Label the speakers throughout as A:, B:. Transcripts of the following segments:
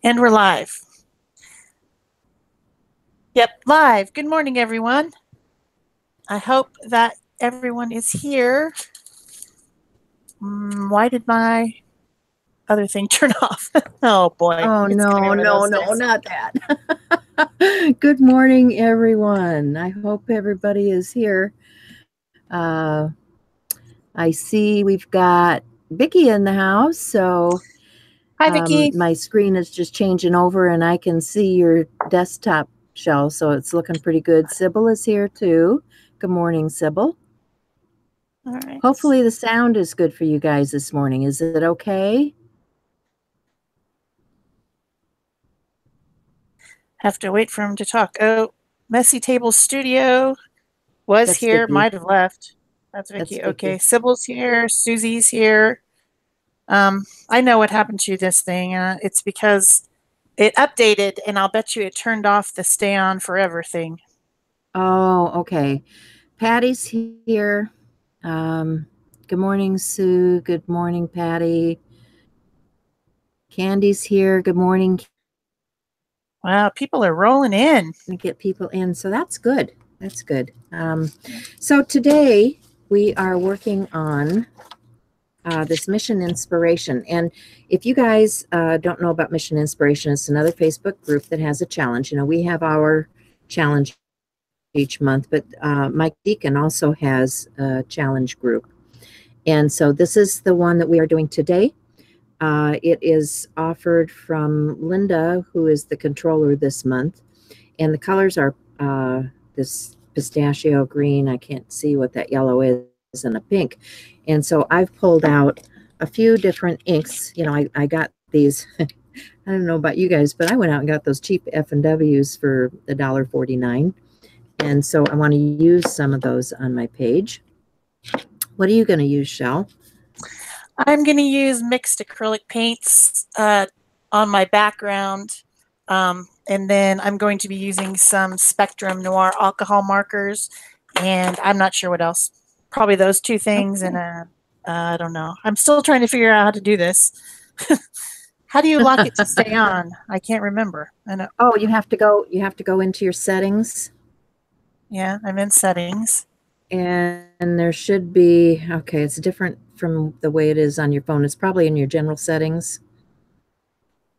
A: And we're live. Yep, live. Good morning, everyone. I hope that everyone is here. Why did my other thing turn off? Oh boy.
B: Oh,
A: It's gonna be
B: no,
A: one of those
B: no,
A: days.
B: not that. Good morning, everyone. I hope everybody is here. Uh, I see we've got Vicki in the house, so
A: Hi, Vicki.
B: my screen is just changing over and I can see your desktop shell, so it's looking pretty good. Sybil is here too. Good morning, Sybil.
A: All right.
B: Hopefully the sound is good for you guys this morning. Is it okay?
A: Have to wait for him to talk. Oh, Messy Table Studio was
B: That's
A: here,
B: Vicki.
A: might have left. That's
B: That's
A: Vicki. Okay,
B: Vicki.
A: Sybil's here, Susie's here. I know what happened to this thing. It's because it updated, and I'll bet you it turned off the stay on forever thing.
B: Oh, okay. Patty's here. Good morning, Sue. Good morning, Patty. Candy's here. Good morning.
A: Wow, people are rolling in.
B: We get people in, so that's good. That's good. So today we are working on this Mission Inspiration. And if you guys don't know about Mission Inspiration, it's another Facebook group that has a challenge. You know, we have our challenge each month, but Mike Deacon also has a challenge group. And so this is the one that we are doing today. It is offered from Linda, who is the controller this month. And the colors are this pistachio green. I can't see what that yellow is, and a pink. And so I've pulled out a few different inks. You know, I got these. I don't know about you guys, but I went out and got those cheap F&Ws for $1.49. And so I want to use some of those on my page. What are you going to use, Shell?
A: I'm going to use mixed acrylic paints on my background. And then I'm going to be using some Spectrum Noir alcohol markers. And I'm not sure what else. Probably those two things.
B: Okay.
A: And I don't know. I'm still trying to figure out how to do this. How do you lock it to stay on? I can't remember. I know.
B: Oh, you have to go into your settings.
A: Yeah, I'm in settings.
B: And there should be, okay, it's different from the way it is on your phone. It's probably in your general settings.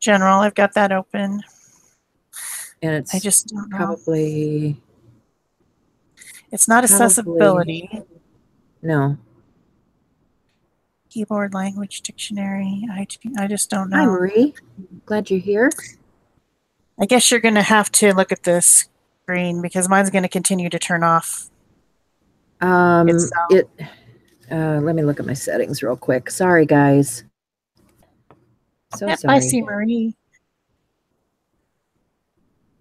A: General, I've got that open.
B: And
A: I
B: it's
A: just don't know.
B: probably,
A: It's not accessibility.
B: No.
A: Keyboard language dictionary. I just don't
B: Hi,
A: know.
B: Marie. Glad you're here.
A: I guess you're going to have to look at this screen because mine's going to continue to turn off itself.
B: Let me look at my settings real quick. Sorry, guys. So
A: Yep,
B: sorry.
A: I see Marie.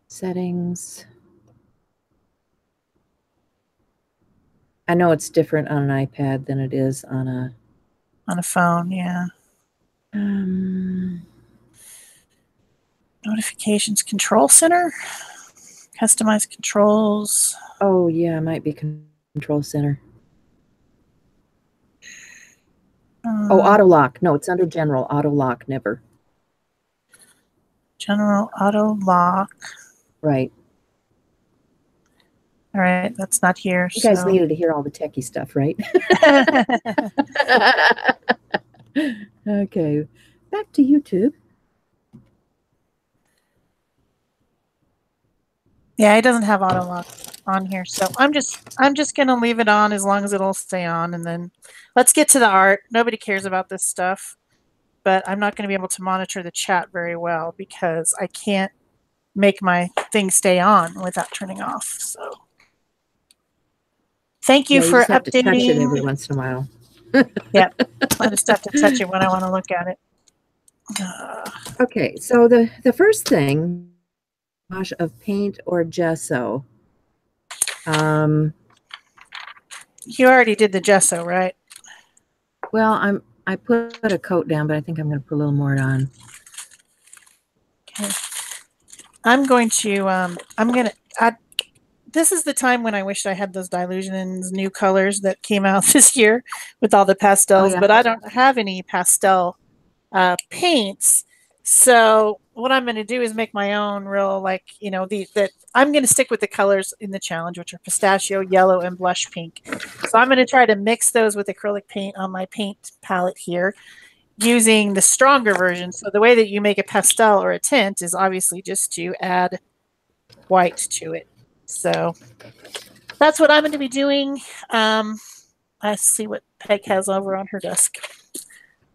B: Settings. I know it's different on an iPad than it is on
A: a phone. Yeah. Notifications control center. Customize controls.
B: Oh yeah, it might be control center. Oh, auto lock. No, it's under general. Auto lock, never.
A: General auto lock.
B: Right.
A: All right, that's not here.
B: You guys needed to hear all the techie stuff, right? Okay, back to YouTube.
A: Yeah, it doesn't have auto lock on here, so I'm just gonna leave it on as long as it'll stay on, and then let's get to the art. Nobody cares about this stuff, but I'm not going to be able to monitor the chat very well because I can't make my thing stay on without turning off. So thank you for
B: just have
A: updating.
B: to touch it every once in a while.
A: Yep, I just have to touch it when I want to look at it.
B: Okay, so the first thing, wash of paint or gesso.
A: You already did the gesso, right?
B: Well, I put a coat down, but I think I'm going to put a little more on.
A: Okay. I'm going to add. This is the time when I wish I had those Dylusions new colors that came out this year with all the pastels, but I don't have any pastel paints. So what I'm going to do is make my own real, like, that I'm going to stick with the colors in the challenge, which are pistachio, yellow, and blush pink. So I'm going to try to mix those with acrylic paint on my paint palette here using the stronger version. So the way that you make a pastel or a tint is obviously just to add white to it. So that's what I'm going to be doing. Let's see what Peg has over on her desk.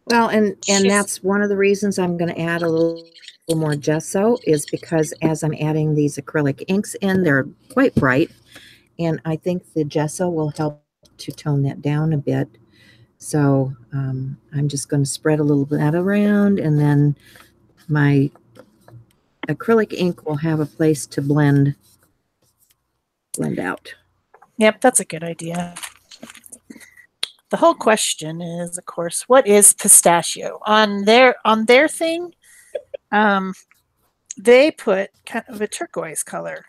B: Well, and that's one of the reasons I'm going to add a little more gesso, is because as I'm adding these acrylic inks in, they're quite bright, and I think the gesso will help to tone that down a bit. So I'm just going to spread a little bit around, and then my acrylic ink will have a place to blend out.
A: Yep, that's a good idea. The whole question is, of course, what is pistachio? On their thing, they put kind of a turquoise color,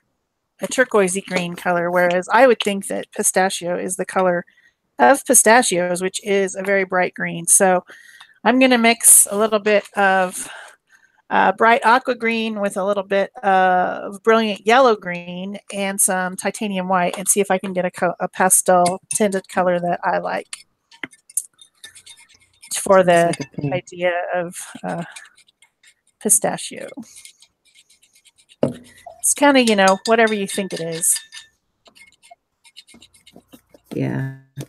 A: a turquoisey green color, whereas I would think that pistachio is the color of pistachios, which is a very bright green. So I'm going to mix a little bit of bright aqua green with a little bit of brilliant yellow green and some titanium white, and see if I can get a pastel tinted color that I like for the idea of pistachio. It's kind of, whatever you think it is.
B: Yeah, it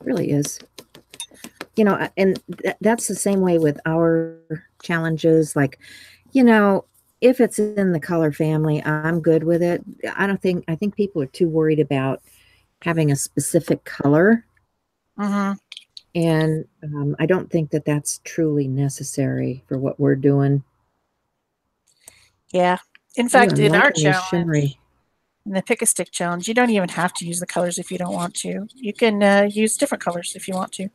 B: really is. And that's the same way with our challenges. Like, if it's in the color family, I'm good with it. I think people are too worried about having a specific color.
A: Mm-hmm.
B: And I don't think that that's truly necessary for what we're doing.
A: Yeah. In fact, in our challenge,
B: shimmery.
A: In the Pick a Stick challenge, you don't even have to use the colors if you don't want to. You can use different colors if you want to.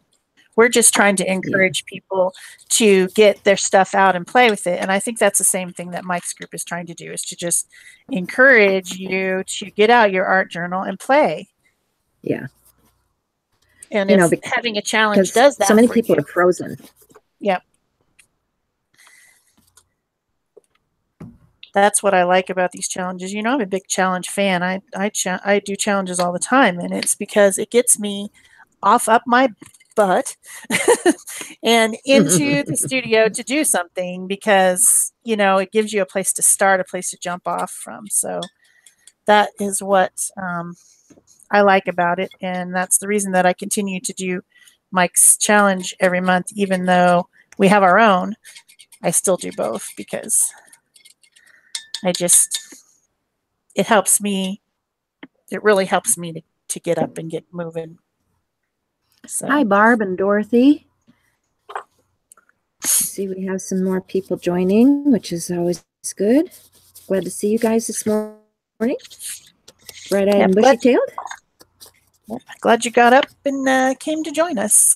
A: We're just trying to encourage people to get their stuff out and play with it. And I think that's the same thing that Mike's group is trying to do, is to just encourage you to get out your art journal and play.
B: Yeah.
A: And if having a challenge does that,
B: so many people are frozen.
A: Yep. That's what I like about these challenges. I'm a big challenge fan. I do challenges all the time, and it's because it gets me off up my butt and into the studio to do something, because it gives you a place to start, a place to jump off from. So that is what I like about it, and that's the reason that I continue to do Mike's challenge every month, even though we have our own. I still do both because it helps me. It really helps me to get up and get moving. So.
B: Hi, Barb and Dorothy. See, we have some more people joining, which is always good. Glad to see you guys this morning. Bright-eyed and bushy-tailed.
A: Glad you got up and came to join us.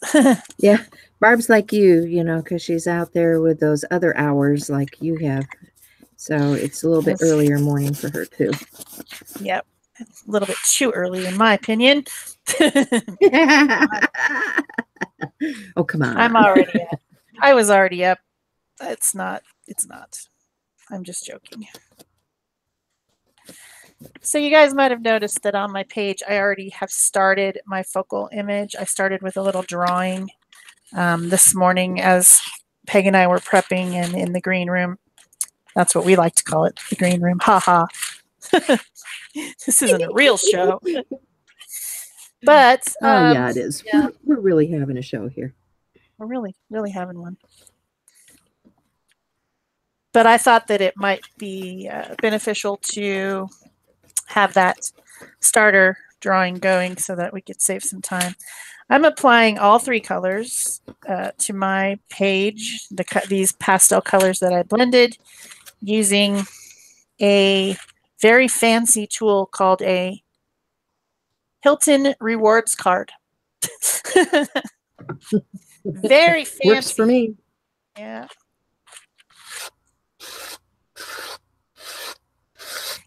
B: Yeah, Barb's like you, because she's out there with those other hours like you have. So it's a little bit earlier morning for her, too.
A: Yep. A little bit too early, in my opinion.
B: Oh, come on.
A: I'm already up. I was already up. It's not. I'm just joking. So you guys might have noticed that on my page, I already have started my focal image. I started with a little drawing this morning as Peg and I were prepping and in the green room. That's what we like to call it, the green room. Ha ha. This isn't a real show. But
B: yeah, it is. Yeah. We're really having a show here.
A: We're really, really having one. But I thought that it might be beneficial to have that starter drawing going so that we could save some time. I'm applying all three colors to my page, these pastel colors that I blended, using a very fancy tool called a Hilton Rewards card. Very fancy.
B: Works for me.
A: Yeah.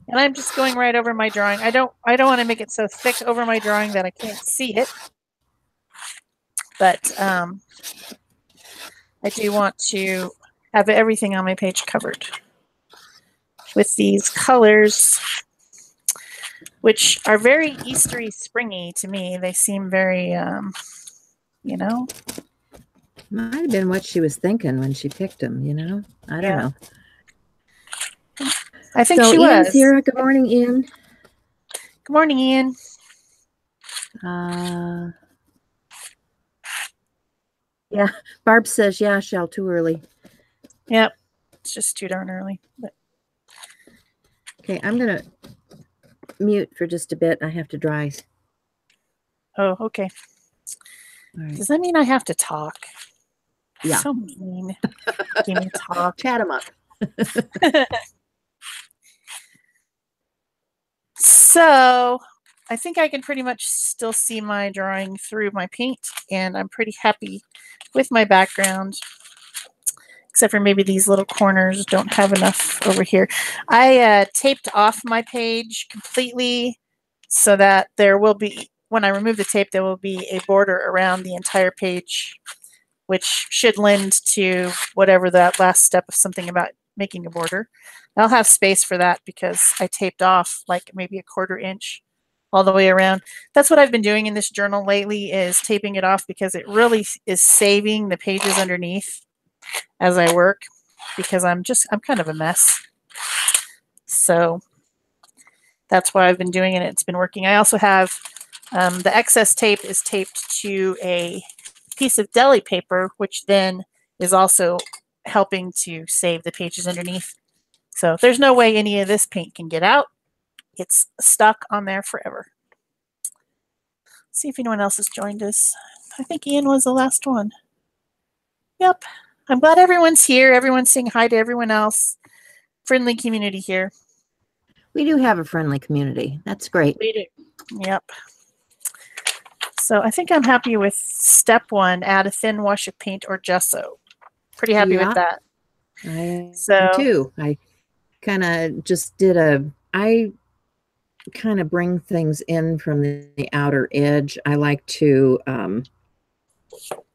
A: And I'm just going right over my drawing. I don't want to make it so thick over my drawing that I can't see it. But I do want to have everything on my page covered with these colors, which are very Eastery, springy to me. They seem very, you know.
B: Might have been what she was thinking when she picked them, you know? I don't know.
A: I think
B: so
A: she
B: Ian's
A: was.
B: here. Good morning, Ian.
A: Good morning, Ian.
B: Yeah, Barb says, yeah, Shell, too early.
A: Yep, it's just too darn early. But.
B: Okay, I'm going to mute for just a bit. I have to dry.
A: Oh, okay.
B: All right.
A: Does that mean I have to talk?
B: Yeah.
A: So mean. Give me talk.
B: Chat them up.
A: So I think I can pretty much still see my drawing through my paint, and I'm pretty happy with my background, except for maybe these little corners don't have enough over here. I taped off my page completely so that there will be, when I remove the tape, there will be a border around the entire page, which should lend to whatever that last step of something about making a border. I'll have space for that because I taped off like maybe a 1/4 inch all the way around. That's what I've been doing in this journal lately, is taping it off, because it really is saving the pages underneath as I work, because I'm kind of a mess. So that's why I've been doing it. It's been working. I also have the excess tape is taped to a piece of deli paper, which then is also helping to save the pages underneath. So there's no way any of this paint can get out. It's stuck on there forever. Let's see if anyone else has joined us. I think Ian was the last one. Yep. I'm glad everyone's here. Everyone's saying hi to everyone else. Friendly community here.
B: We do have a friendly community. That's great.
A: We do. Yep. So I think I'm happy with step 1, add a thin wash of paint or gesso. Pretty happy with that.
B: I too. I kind of just did I kind of bring things in from the outer edge. I like to,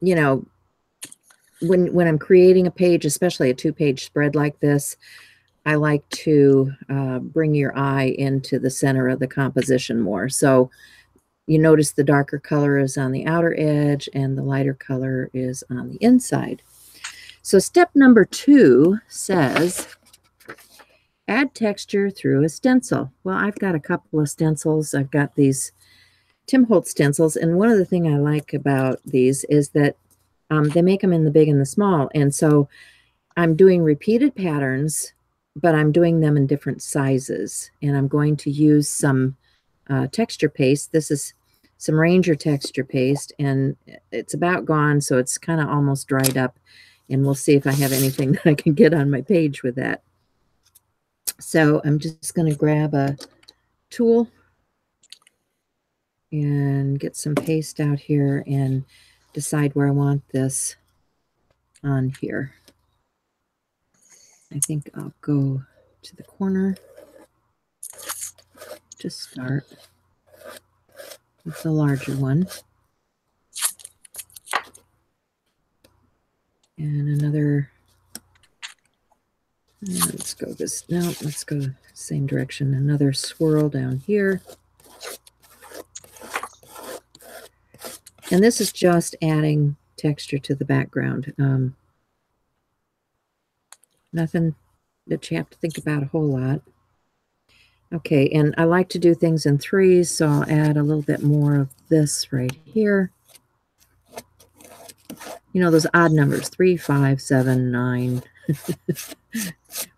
B: you know, when I'm creating a page, especially a 2-page spread like this, I like to bring your eye into the center of the composition more. So you notice the darker color is on the outer edge and the lighter color is on the inside. So step number 2 says, add texture through a stencil. Well, I've got a couple of stencils. I've got these Tim Holtz stencils. And one of the things I like about these is that they make them in the big and the small. And so I'm doing repeated patterns, but I'm doing them in different sizes. And I'm going to use some texture paste. This is some Ranger texture paste, and it's about gone, so it's kind of almost dried up. And we'll see if I have anything that I can get on my page with that. So I'm just going to grab a tool and get some paste out here and decide where I want this on here. I think I'll go to the corner to start with the larger one. And another, let's go this, no, let's go same direction. Another swirl down here. And this is just adding texture to the background. Nothing that you have to think about a whole lot. Okay, and I like to do things in 3s, so I'll add a little bit more of this right here. You know, those odd numbers, 3, 5, 7, 9.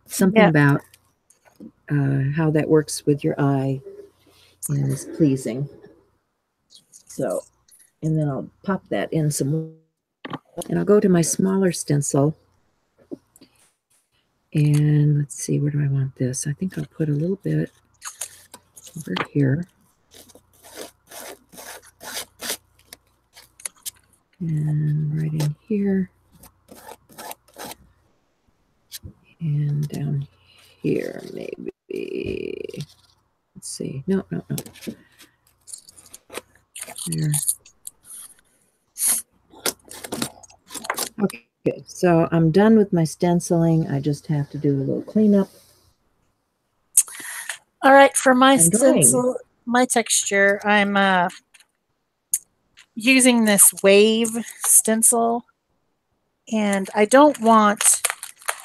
B: Something about how that works with your eye and is pleasing. So, and then I'll pop that in some more. And I'll go to my smaller stencil. And let's see, where do I want this? I think I'll put a little bit over here. And right in here. And down here, maybe. Let's see. No. There. Okay, Okay, so I'm done with my stenciling. I just have to do a little cleanup.
A: All right, for my
B: And drawing.
A: stencil, my texture, I'm using this wave stencil, and I don't want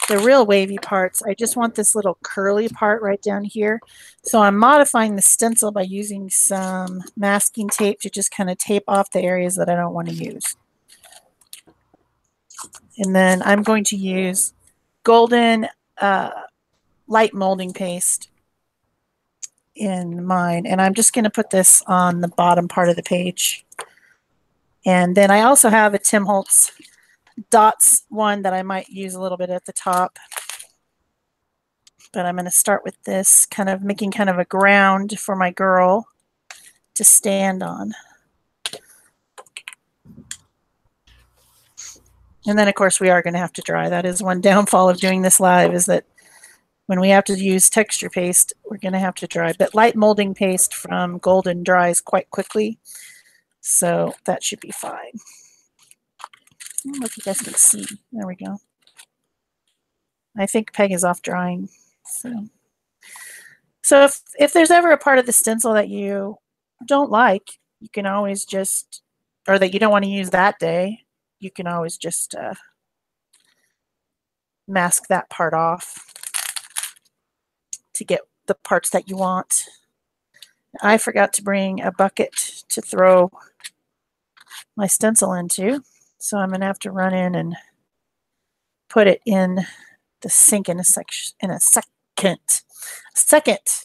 A: the real wavy parts. I just want this little curly part right down here. So I'm modifying the stencil by using some masking tape to just kind of tape off the areas that I don't want to use. And then I'm going to use golden light molding paste in mine. And I'm just going to put this on the bottom part of the page. And then I also have a Tim Holtz dots one that I might use a little bit at the top. But I'm going to start with this, kind of making kind of a ground for my girl to stand on. And then, of course, we are going to have to dry. That is one downfall of doing this live, is that when we have to use texture paste, we're going to have to dry. But light molding paste from Golden dries quite quickly, so that should be fine. I don't know if you guys can see. There we go. I think Peg is off drying. So if there's ever a part of the stencil that you don't like, you can always just, or that you don't want to use that day, you can always just mask that part off to get the parts that you want. I forgot to bring a bucket to throw my stencil into, so I'm going to have to run in and put it in the sink in a second.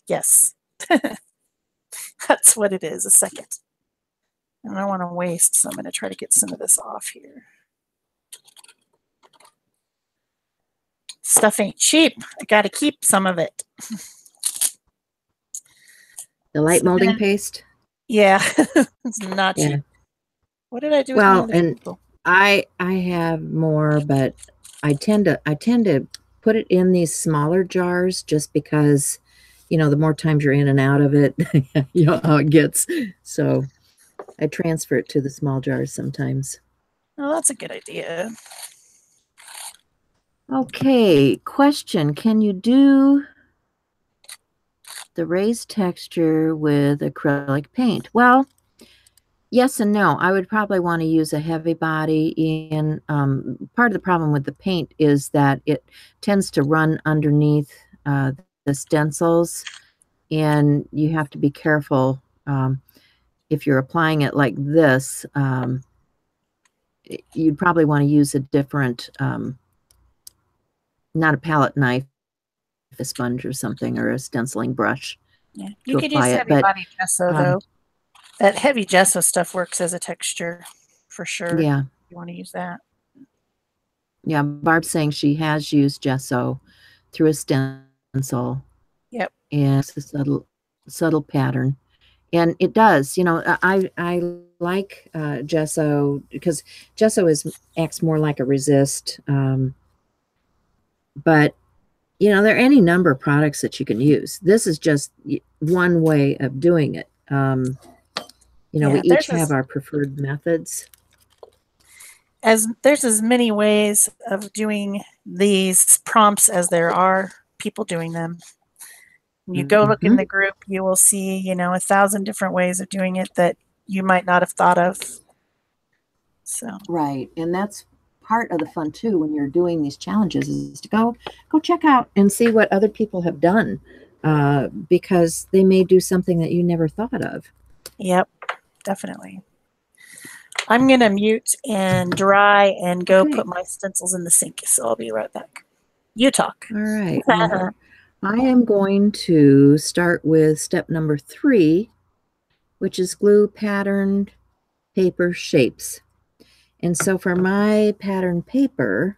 A: Yes. That's what it is, a second. And I don't want to waste, so I'm going to try to get some of this off here. Stuff ain't cheap. I got to keep some of it.
B: The light molding paste?
A: Yeah, it's not cheap. What did I do with
B: well, and people? I have more, but I tend to put it in these smaller jars just because, you know, the more times you're in and out of it, you know how it gets. So I transfer it to the small jars sometimes.
A: Oh, that's a good idea.
B: Okay, question. Can you do the raised texture with acrylic paint? Well, yes and no. I would probably want to use a heavy body. And part of the problem with the paint is that it tends to run underneath the stencils, and you have to be careful if you're applying it like this. You'd probably want to use a different, not a palette knife, a sponge or something, or a stenciling brush.
A: Yeah, you could use heavy body gesso though. That heavy gesso stuff works as a texture for sure.
B: Yeah.
A: You want to use that.
B: Yeah, Barb's saying she has used gesso through a stencil.
A: Yep.
B: And it's a subtle pattern. And it does, you know, I like gesso because gesso acts more like a resist. But, you know, there are any number of products that you can use. This is just one way of doing it. You know, we each have our preferred methods.
A: There's as many ways of doing these prompts as there are people doing them. When you go look in the group, you will see, you know, 1,000 different ways of doing it that you might not have thought of. So
B: right, and that's part of the fun too when you're doing these challenges, is to go check out and see what other people have done, because they may do something that you never thought of.
A: Yep, definitely. I'm going to mute and dry and go put my stencils in the sink, so I'll be right back. You talk.
B: All right. I am going to start with step number 3, which is glue patterned paper shapes. And so for my pattern paper,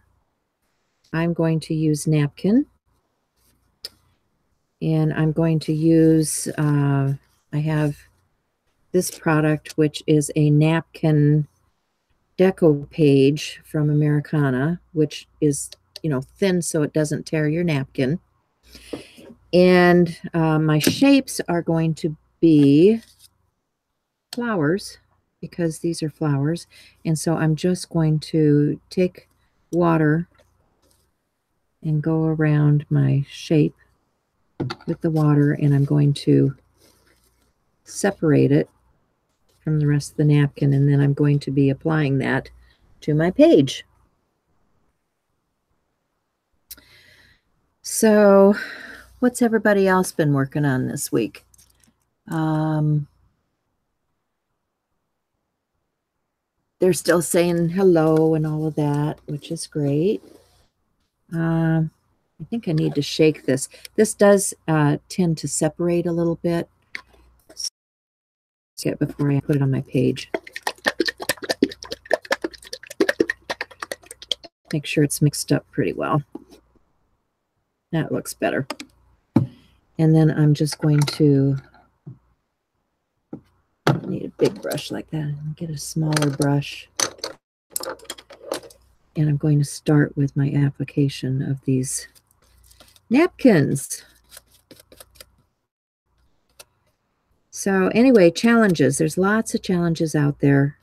B: I'm going to use napkin. And I'm going to use, I have this product, which is a napkin deco page from Americana, which is, you know, thin so it doesn't tear your napkin. And my shapes are going to be flowers, because these are flowers. And so I'm just going to take water and go around my shape with the water, and I'm going to separate it from the rest of the napkin, and then I'm going to be applying that to my page. So what's everybody else been working on this week? They're still saying hello and all of that, which is great. I think I need to shake this. This does tend to separate a little bit. Get before I put it on my page. Make sure it's mixed up pretty well. That looks better. And then I'm just going to need a big brush like that. Get a smaller brush. And I'm going to start with my application of these napkins. So anyway, challenges. There's lots of challenges out there.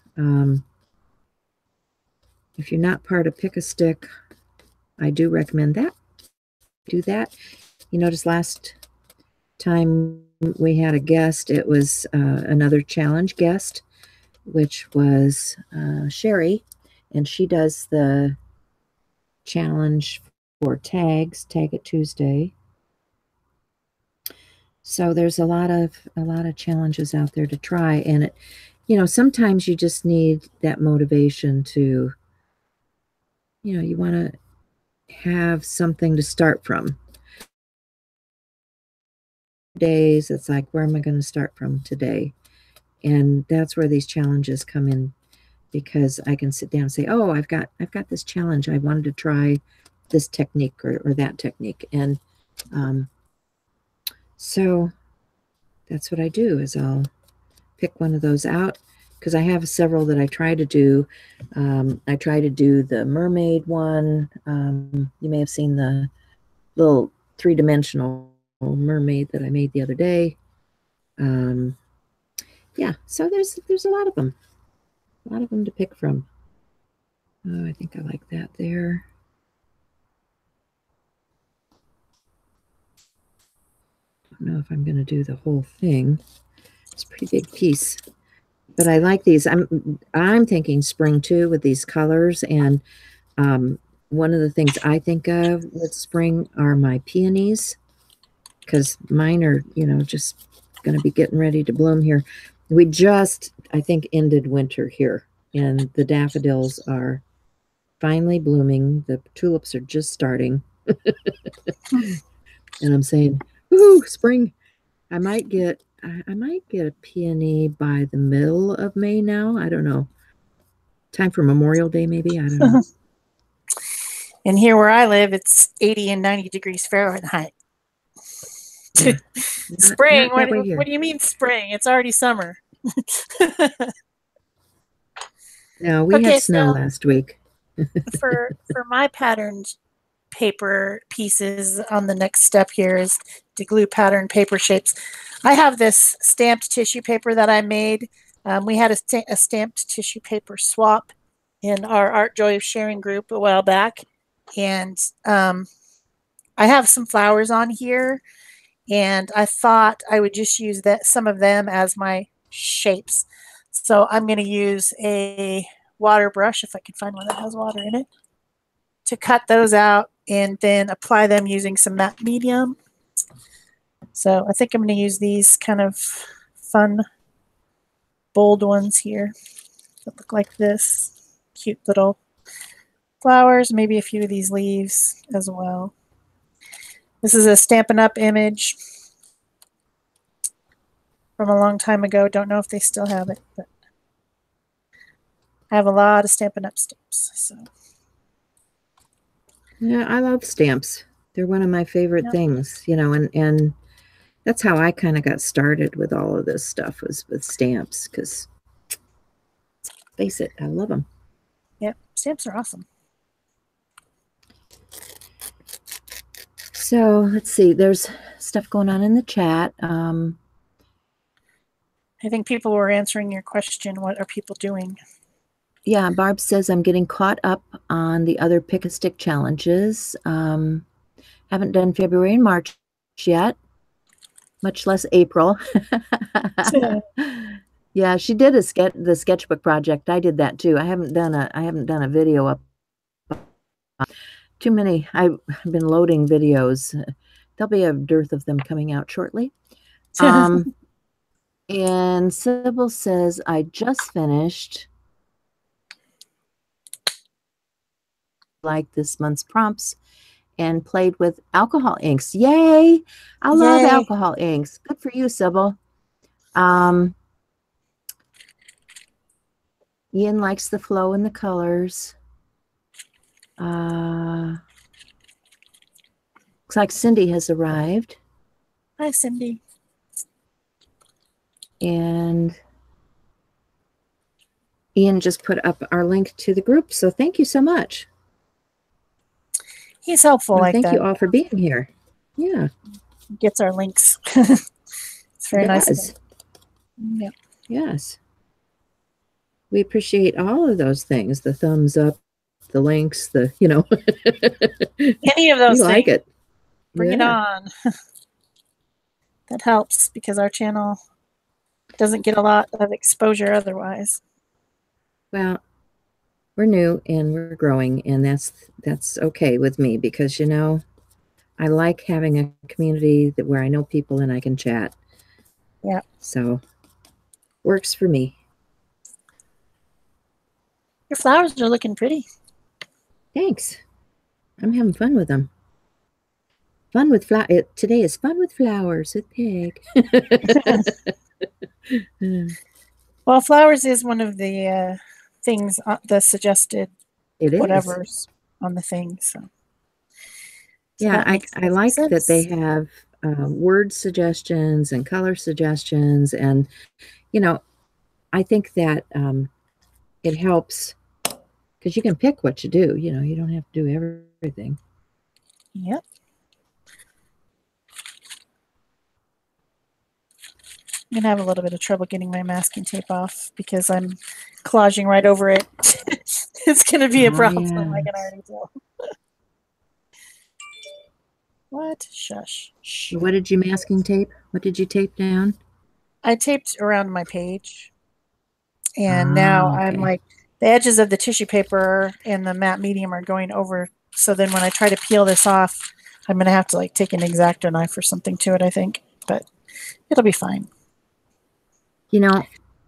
B: If you're not part of Pick a Stick, I do recommend that. Do that. You notice last time we had a guest, it was another challenge guest, which was Sherry, and she does the challenge for tags, Tag It Tuesday. So there's a lot of challenges out there to try, and it, you know, sometimes you just need that motivation to, you know, you want to have something to start from. Days, it's like, where am I going to start from today? And that's where these challenges come in, because I can sit down and say, oh, I've got this challenge. I wanted to try this technique or that technique. And so that's what I do, is I'll pick one of those out, because I have several that I try to do. I try to do the mermaid one. You may have seen the little 3-dimensional mermaid that I made the other day. Yeah, so there's a lot of them. A lot of them to pick from. Oh, I think I like that there. I don't know if I'm going to do the whole thing. It's a pretty big piece. But I like these. I'm thinking spring too with these colors. And one of the things I think of with spring are my peonies, because mine are, you know, just going to be getting ready to bloom here. We just, I think, ended winter here, and the daffodils are finally blooming. The tulips are just starting. And I'm saying, woohoo, spring. I might get a peony by the middle of May now. I don't know. Time for Memorial Day, maybe. I don't know.
A: And here where I live, it's 80 and 90 degrees Fahrenheit. Yeah. Spring? Not what do you mean spring? It's already summer.
B: No, we had snow last week.
A: for my patterned paper pieces, on the next step here is to glue pattern paper shapes. I have this stamped tissue paper that I made. We had a stamped tissue paper swap in our Art Joy of Sharing group a while back, and I have some flowers on here, and I thought I would just use some of them as my shapes. So I'm going to use a water brush, if I can find one that has water in it, to cut those out and then apply them using some matte medium. So I think I'm going to use these kind of fun, bold ones here that look like this. Cute little flowers, maybe a few of these leaves as well. This is a Stampin' Up! Image from a long time ago. Don't know if they still have it, but I have a lot of Stampin' Up! Stamps. So.
B: Yeah, I love stamps. They're one of my favorite things, you know, and that's how I kind of got started with all of this stuff, was with stamps, because face it, I love them.
A: Yep, stamps are awesome.
B: So let's see, there's stuff going on in the chat.
A: I think people were answering your question. What are people doing?
B: yeah, Barb says I'm getting caught up on the other pick a stick challenges. Haven't done February and March yet, much less April. Yeah, she did the sketchbook project. I did that too. I haven't done a video up. Too many. I've been loading videos. There'll be a dearth of them coming out shortly. And Sybil says I just finished like this month's prompts and played with alcohol inks. Yay! I love alcohol inks. Good for you, Sybil. Ian likes the flow and the colors. Looks like Cindy has arrived.
A: Hi, Cindy.
B: And Ian just put up our link to the group, so thank you so much.
A: He's helpful like that.
B: Thank you all for being here. Yeah.
A: Gets our links. It's very nice.
B: Yeah. Yes. We appreciate all of those things, the thumbs up, the links, the,
A: any of those
B: we like it.
A: Bring it on. That helps because our channel doesn't get a lot of exposure otherwise.
B: Well, we're new and we're growing, and that's okay with me because, I like having a community where I know people and I can chat.
A: Yeah.
B: So works for me.
A: Your flowers are looking pretty.
B: Thanks. I'm having fun with them. Today is fun with flowers with Peg.
A: Well, flowers is one of the things, the suggested whatever's on the thing. So
B: yeah, I like that they have word suggestions and color suggestions. And, I think that it helps because you can pick what you do. You don't have to do everything.
A: Yep. I'm going to have a little bit of trouble getting my masking tape off because I'm collaging right over it. It's going to be a problem, I can already tell. What? Shush. Shh.
B: What did you masking tape? What did you tape down?
A: I taped around my page. And now I'm like, the edges of the tissue paper and the matte medium are going over. So then when I try to peel this off, I'm going to have to take an X-Acto knife or something to it, I think. But it'll be fine.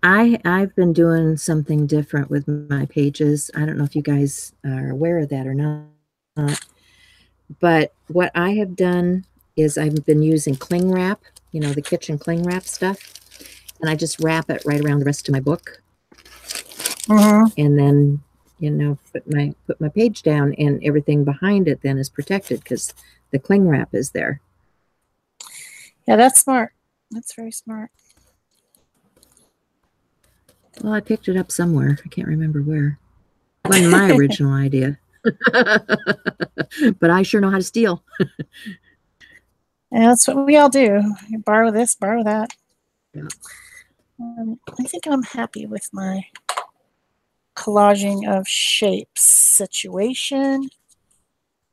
B: I've been doing something different with my pages. I don't know if you guys are aware of that or not. But what I have done is I've been using cling wrap, the kitchen cling wrap stuff. And I just wrap it right around the rest of my book. And then, put my page down and everything behind it then is protected because the cling wrap is there.
A: Yeah, that's smart. That's very smart.
B: Well, I picked it up somewhere. I can't remember where. It wasn't my original idea. But I sure know how to steal.
A: And that's what we all do. You borrow this, borrow that.
B: Yeah.
A: I think I'm happy with my collaging of shapes situation.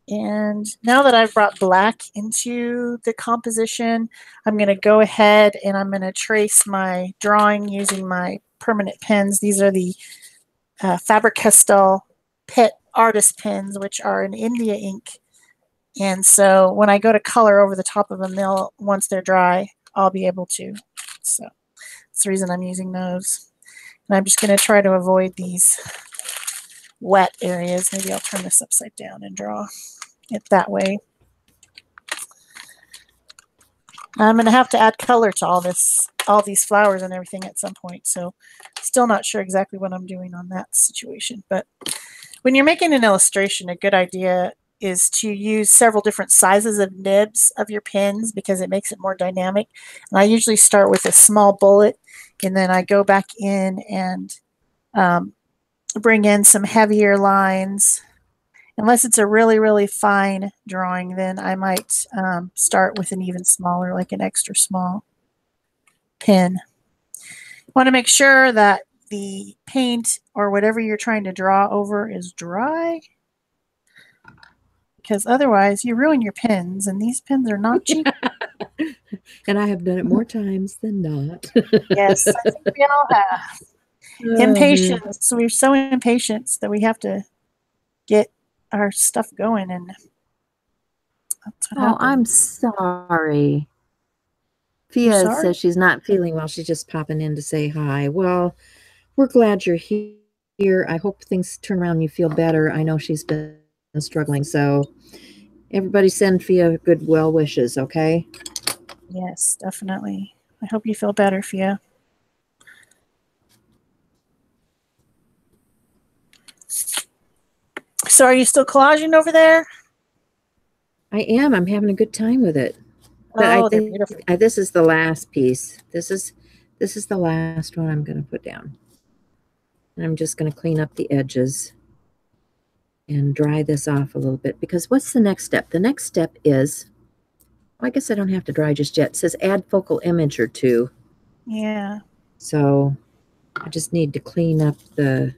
A: And now that I've brought black into the composition, I'm going to go ahead and I'm going to trace my drawing using my permanent pens. These are the Faber-Castell Pet Artist pens, which are an India ink. And so when I go to color over the top of them, once they're dry, I'll be able to. So that's the reason I'm using those. And I'm just going to try to avoid these wet areas. Maybe I'll turn this upside down and draw it that way. I'm going to have to add color to all these flowers and everything at some point. So still not sure exactly what I'm doing on that situation. But when you're making an illustration, a good idea is to use several different sizes of nibs of your pens because it makes it more dynamic. And I usually start with a small bullet and then I go back in and bring in some heavier lines. Unless it's a really, really fine drawing, then I might start with an even smaller, like an extra small pen. Want to make sure that the paint or whatever you're trying to draw over is dry. Because otherwise you ruin your pens, and these pens are not cheap.
B: And I have done it more times than not.
A: Yes, I think we all have.
B: Oh,
A: Impatience. So we're so impatient that we have to get our stuff going, and that's what
B: oh, I'm
A: happens.
B: sorry.
A: You're
B: Fia
A: sorry?
B: says she's not feeling well. She's just popping in to say hi. Well, we're glad you're here. I hope things turn around and you feel better. I know she's been struggling. So everybody send Fia good well wishes, okay?
A: Yes, definitely. I hope you feel better, Fia. So are you still collaging over there?
B: I am. I'm having a good time with it. But I
A: Oh, they're
B: think
A: beautiful.
B: this is the last piece. This is the last one I'm going to put down. And I'm just going to clean up the edges and dry this off a little bit, because what's the next step? The next step is, well, I guess I don't have to dry just yet. It says add focal image or two.
A: Yeah.
B: So I just need to clean up the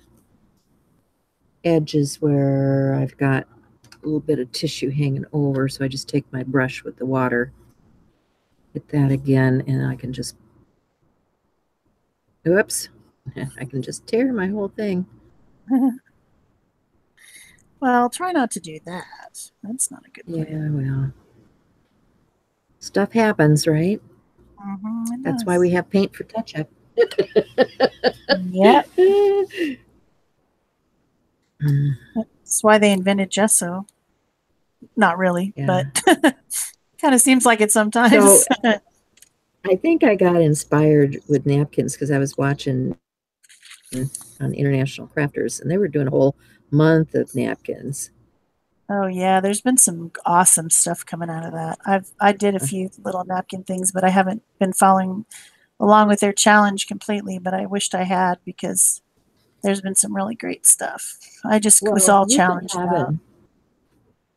B: edges where I've got a little bit of tissue hanging over. So I just take my brush with the water, hit that again, and I can just, oops, I can just tear my whole thing.
A: Well, try not to do that. That's not a good plan.
B: Yeah, well, stuff happens, right?
A: It
B: That's why
A: does.
B: we have paint for touch-up.
A: Yep. That's why they invented gesso. Not really,
B: Yeah.
A: but kind of seems like it sometimes.
B: So I think I got inspired with napkins because I was watching on International Crafters, and they were doing a whole month of napkins.
A: Oh yeah, there's been some awesome stuff coming out of that. I did a few little napkin things, but I haven't been following along with their challenge completely, but I wished I had, because there's been some really great stuff. I just was all challenged out.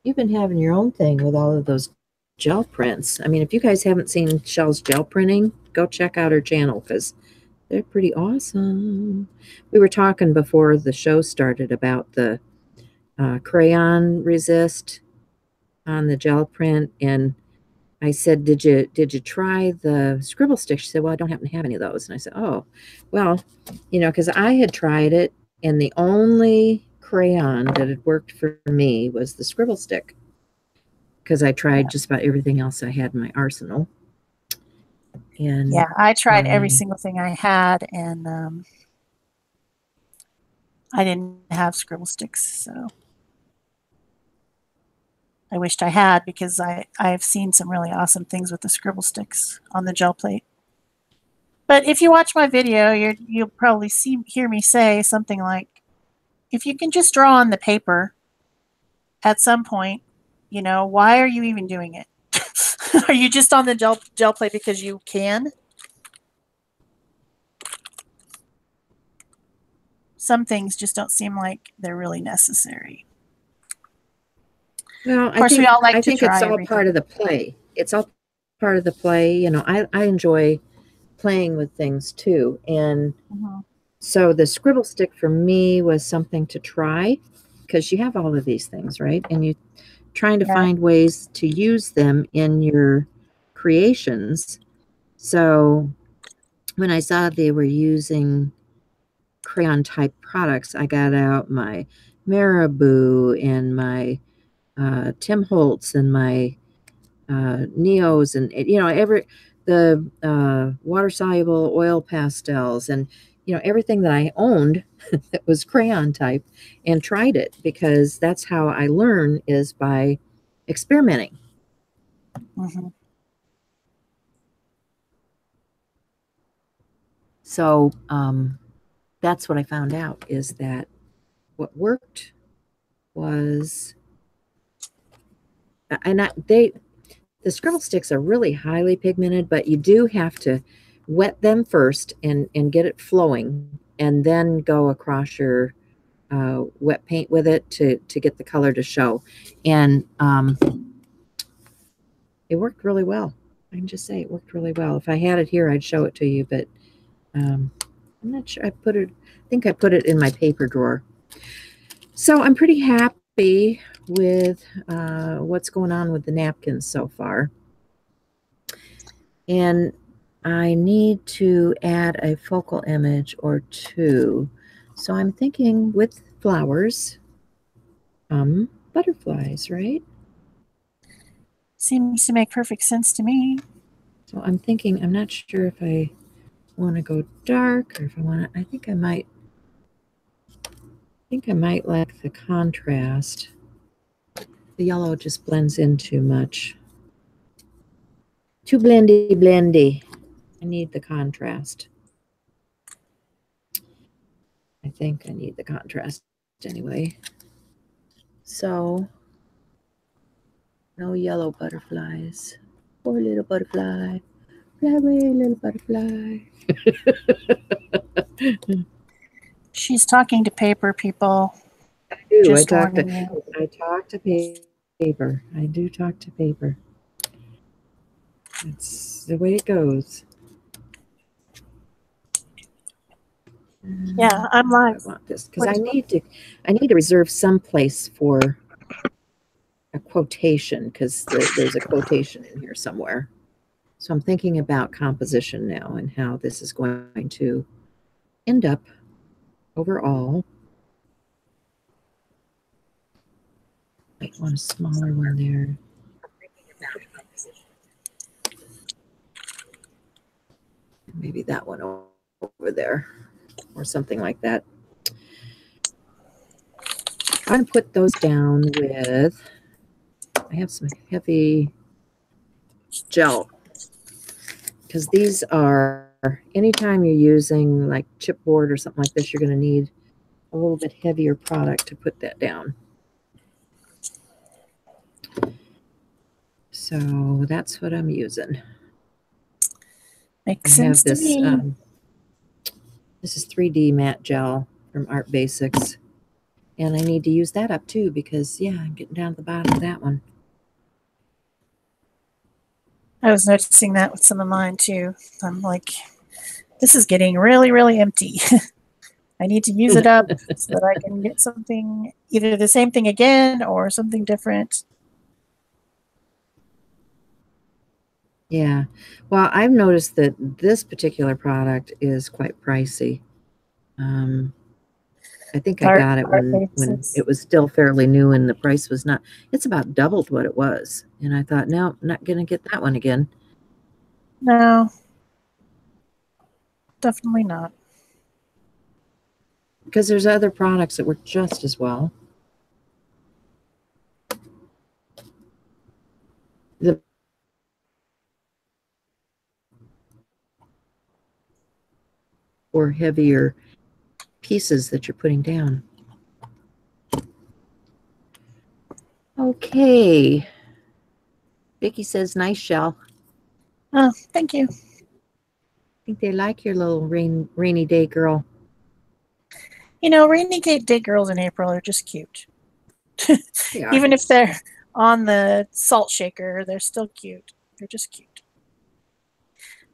B: You've been having your own thing with all of those gel prints. I mean, if you guys haven't seen Shell's gel printing, go check out her channel because they're pretty awesome. We were talking before the show started about the crayon resist on the gel print, and I said, did you try the scribble stick? She said, well, I don't happen to have any of those. And I said, oh, well, you know, because I had tried it, and the only crayon that had worked for me was the scribble stick, because I tried just about everything else I had in my arsenal. And
A: yeah, I tried every single thing I had, and I didn't have scribble sticks, so I wished I had, because I've seen some really awesome things with the scribble sticks on the gel plate. But if you watch my video, you'll probably hear me say something like, if you can just draw on the paper at some point, you know, why are you even doing it? Are you just on the gel plate because you can? Some things just don't seem like they're really necessary.
B: well,
A: Of course, we all like
B: I
A: to
B: think
A: try
B: it's all
A: everything.
B: part of the play. It's all part of the play. You know, I enjoy playing with things too. And so the scribble stick for me was something to try, because you have all of these things, right? And you're trying to find ways to use them in your creations. So when I saw they were using crayon type products, I got out my Marabou and my Tim Holtz and my Neos, and you know, the water soluble oil pastels, and you know, everything that I owned that was crayon type, and tried it, because that's how I learn, is by experimenting. So that's what I found out, is that what worked was, the scribble sticks are really highly pigmented, but you do have to wet them first and get it flowing, and then go across your wet paint with it to get the color to show. And it worked really well. I can just say it worked really well. If I had it here, I'd show it to you, but I'm not sure. I think I put it in my paper drawer. So I'm pretty happy with what's going on with the napkins so far. And I need to add a focal image or two. So I'm thinking with flowers, butterflies, right?
A: Seems to make perfect sense to me.
B: So I'm thinking, I'm not sure if I want to go dark or if I want to, I think I might like the contrast. The yellow just blends in too much. Too blendy. I need the contrast. I think I need the contrast anyway. So, no yellow butterflies. Poor little butterfly. Fly away, little butterfly.
A: She's talking to paper, people.
B: I do.
A: Just
B: I talk to paper. I do talk to paper. That's the way it goes.
A: Yeah, I'm live.
B: I want this because I need to reserve some place for a quotation because there's a quotation in here somewhere. So I'm thinking about composition now and how this is going to end up overall. I want a smaller one there. Maybe that one over there or something like that. I'm going to put those down with, I have some heavy gel because these are, anytime you're using like chipboard or something like this, you're going to need a little bit heavier product to put that down. So that's what I'm using.
A: Makes sense to me.
B: This is 3D matte gel from Art Basics. And I need to use that up too because, yeah, I'm getting down to the bottom of that one.
A: I was noticing that with some of mine too. I'm like, this is getting really, really empty. I need to use it up so that I can get something, either the same thing again or something different.
B: Yeah. Well, I've noticed that this particular product is quite pricey. I think I got it when it was still fairly new and the price was not, it's about doubled what it was. And I thought, no, I'm not going to get that one again.
A: No, definitely not.
B: Because there's other products that work just as well. Or heavier pieces that you're putting down. Okay. Vicki says, nice shell.
A: Oh, thank you.
B: I think they like your little rainy day girl.
A: You know, rainy day girls in April are just cute. Even if they're on the salt shaker, they're still cute. They're just cute.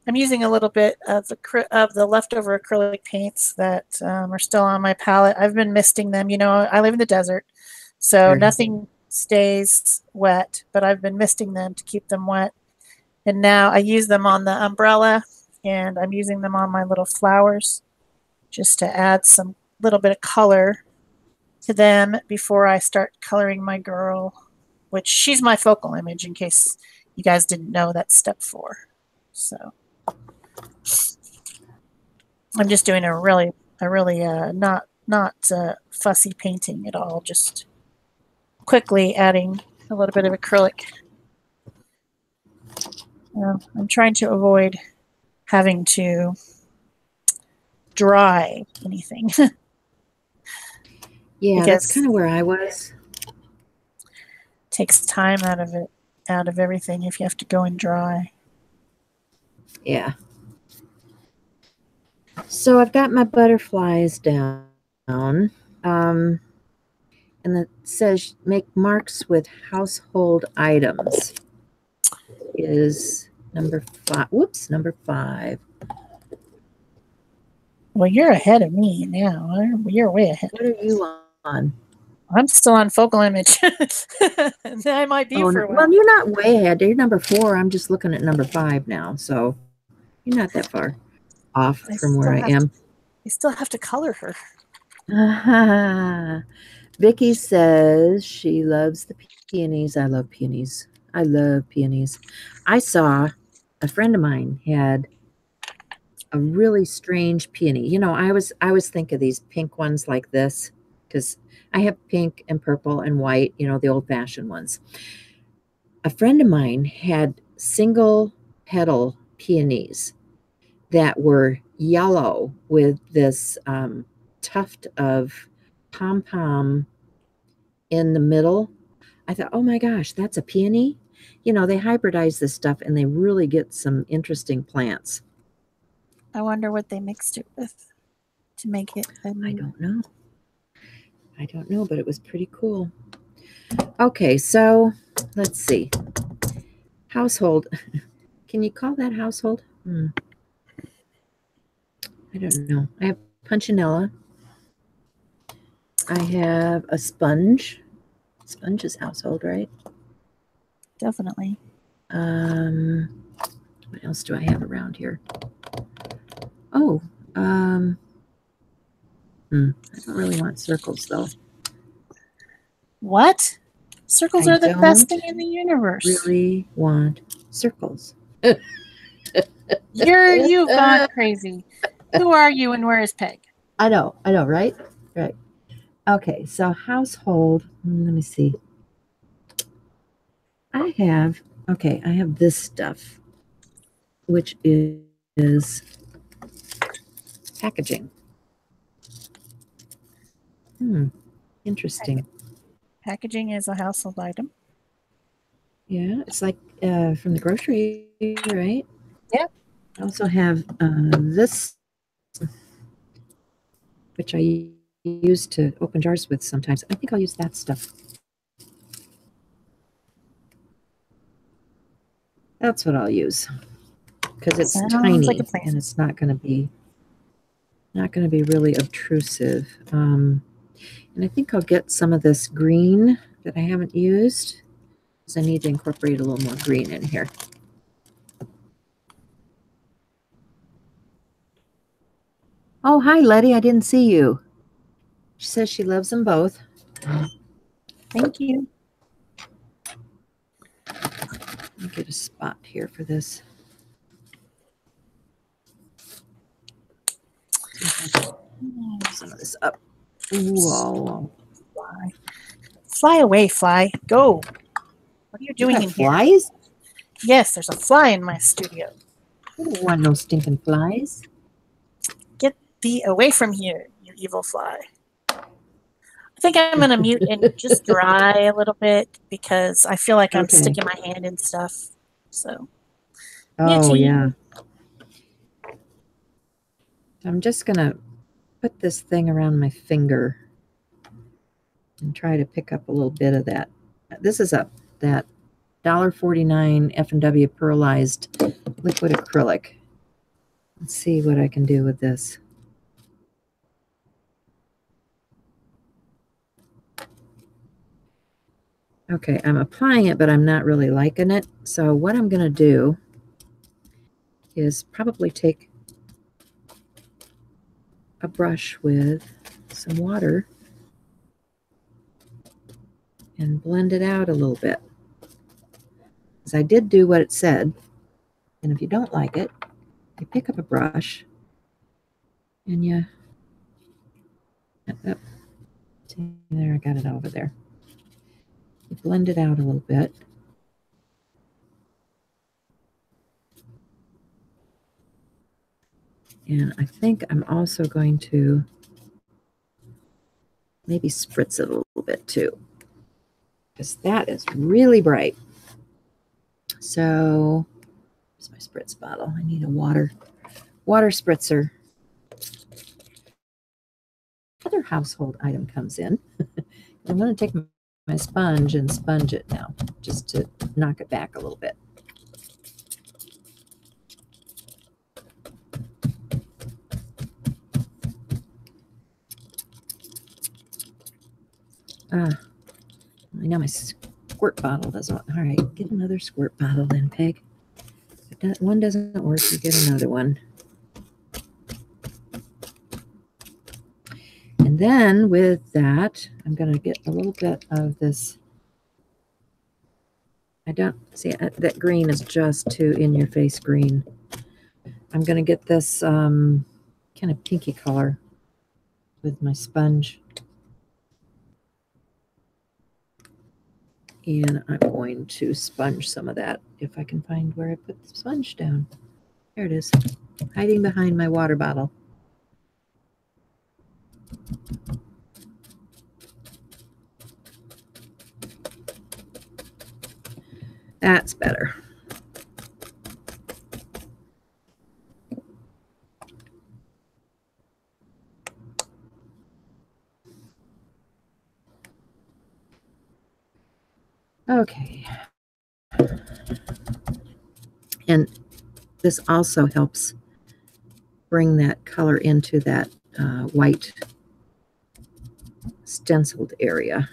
A: I'm using a little bit of the leftover acrylic paints that are still on my palette. I've been misting them. You know, I live in the desert, so nothing stays wet, but I've been misting them to keep them wet. And now I use them on the umbrella, and I'm using them on my little flowers just to add some little bit of color to them before I start coloring my girl, which she's my focal image in case you guys didn't know that's step 4. So I'm just doing a really not fussy painting at all, just quickly adding a little bit of acrylic. I'm trying to avoid having to dry anything.
B: Yeah, that's kind of where I was.
A: Takes time out of everything if you have to go and dry.
B: Yeah. So I've got my butterflies down. And it says make marks with household items is number 5. Whoops, number 5.
A: Well, you're ahead of me now. You're way ahead.
B: What are you on?
A: I'm still on focal image. I might be
B: Oh,
A: for
B: no.
A: a while.
B: Well, you're not way ahead. You're number 4. I'm just looking at number 5 now. So you're not that far off from where I am.
A: I still have to color her.
B: Vicky says she loves the peonies. I love peonies. I love peonies. I saw a friend of mine had a really strange peony. You know, I always think of these pink ones like this because I have pink and purple and white, you know, the old-fashioned ones. A friend of mine had single petal peonies that were yellow with this tuft of pom-pom in the middle. I thought, oh my gosh, that's a peony. You know, they hybridize this stuff and they really get some interesting plants.
A: I wonder what they mixed it with to make it.
B: I don't know. I don't know, but it was pretty cool. Okay, so let's see. Household. Can you call that household? I don't know. I have punchinella. I have a sponge. Sponge is household, right?
A: Definitely.
B: What else do I have around here? Oh, I don't really want circles though.
A: What? Circles are the best thing in the universe.
B: Really want circles.
A: You've gone crazy. Who are you and where is Peg?
B: I know, right? Right. Okay, so household, let me see. I have this stuff, which is packaging. Interesting.
A: Packaging is a household item.
B: Yeah, it's like from the grocery, right?
A: Yeah.
B: I also have this, which I use to open jars with sometimes. I think I'll use that stuff. That's what I'll use because it's tiny
A: like
B: and it's not going to be really obtrusive. And I think I'll get some of this green that I haven't used because I need to incorporate a little more green in here. Oh, hi, Letty. I didn't see you. She says she loves them both.
A: Thank you.
B: Let me get a spot here for this. Some of this up. Whoa.
A: Fly away, fly. Go. What are you doing in
B: flies?
A: Here? Yes, there's a fly in my studio.
B: I don't want no stinking flies.
A: Get thee away from here, you evil fly. I think I'm going to mute and just dry a little bit because I feel like I'm sticking my hand in stuff. So,
B: oh, yeah. I'm just going to put this thing around my finger and try to pick up a little bit of that. This is that $1.49 F&W pearlized liquid acrylic. Let's see what I can do with this. Okay, I'm applying it, but I'm not really liking it. So what I'm going to do is probably take a brush with some water and blend it out a little bit. Because I did do what it said. And if you don't like it, you pick up a brush and you... See, there, I got it over there. You blend it out a little bit. And I think I'm also going to maybe spritz it a little bit too, because that is really bright. So, here's my spritz bottle. I need a water spritzer. Other household item comes in. I'm going to take my sponge and sponge it now, just to knock it back a little bit. I know my squirt bottle doesn't work. All right, get another squirt bottle then, Peg. If one doesn't work, you get another one. And then with that, I'm going to get a little bit of this. I don't see that green is just too in your face green. I'm going to get this kind of pinky color with my sponge. And I'm going to sponge some of that if I can find where I put the sponge down. There it is, hiding behind my water bottle. That's better. Okay. And this also helps bring that color into that white stenciled area,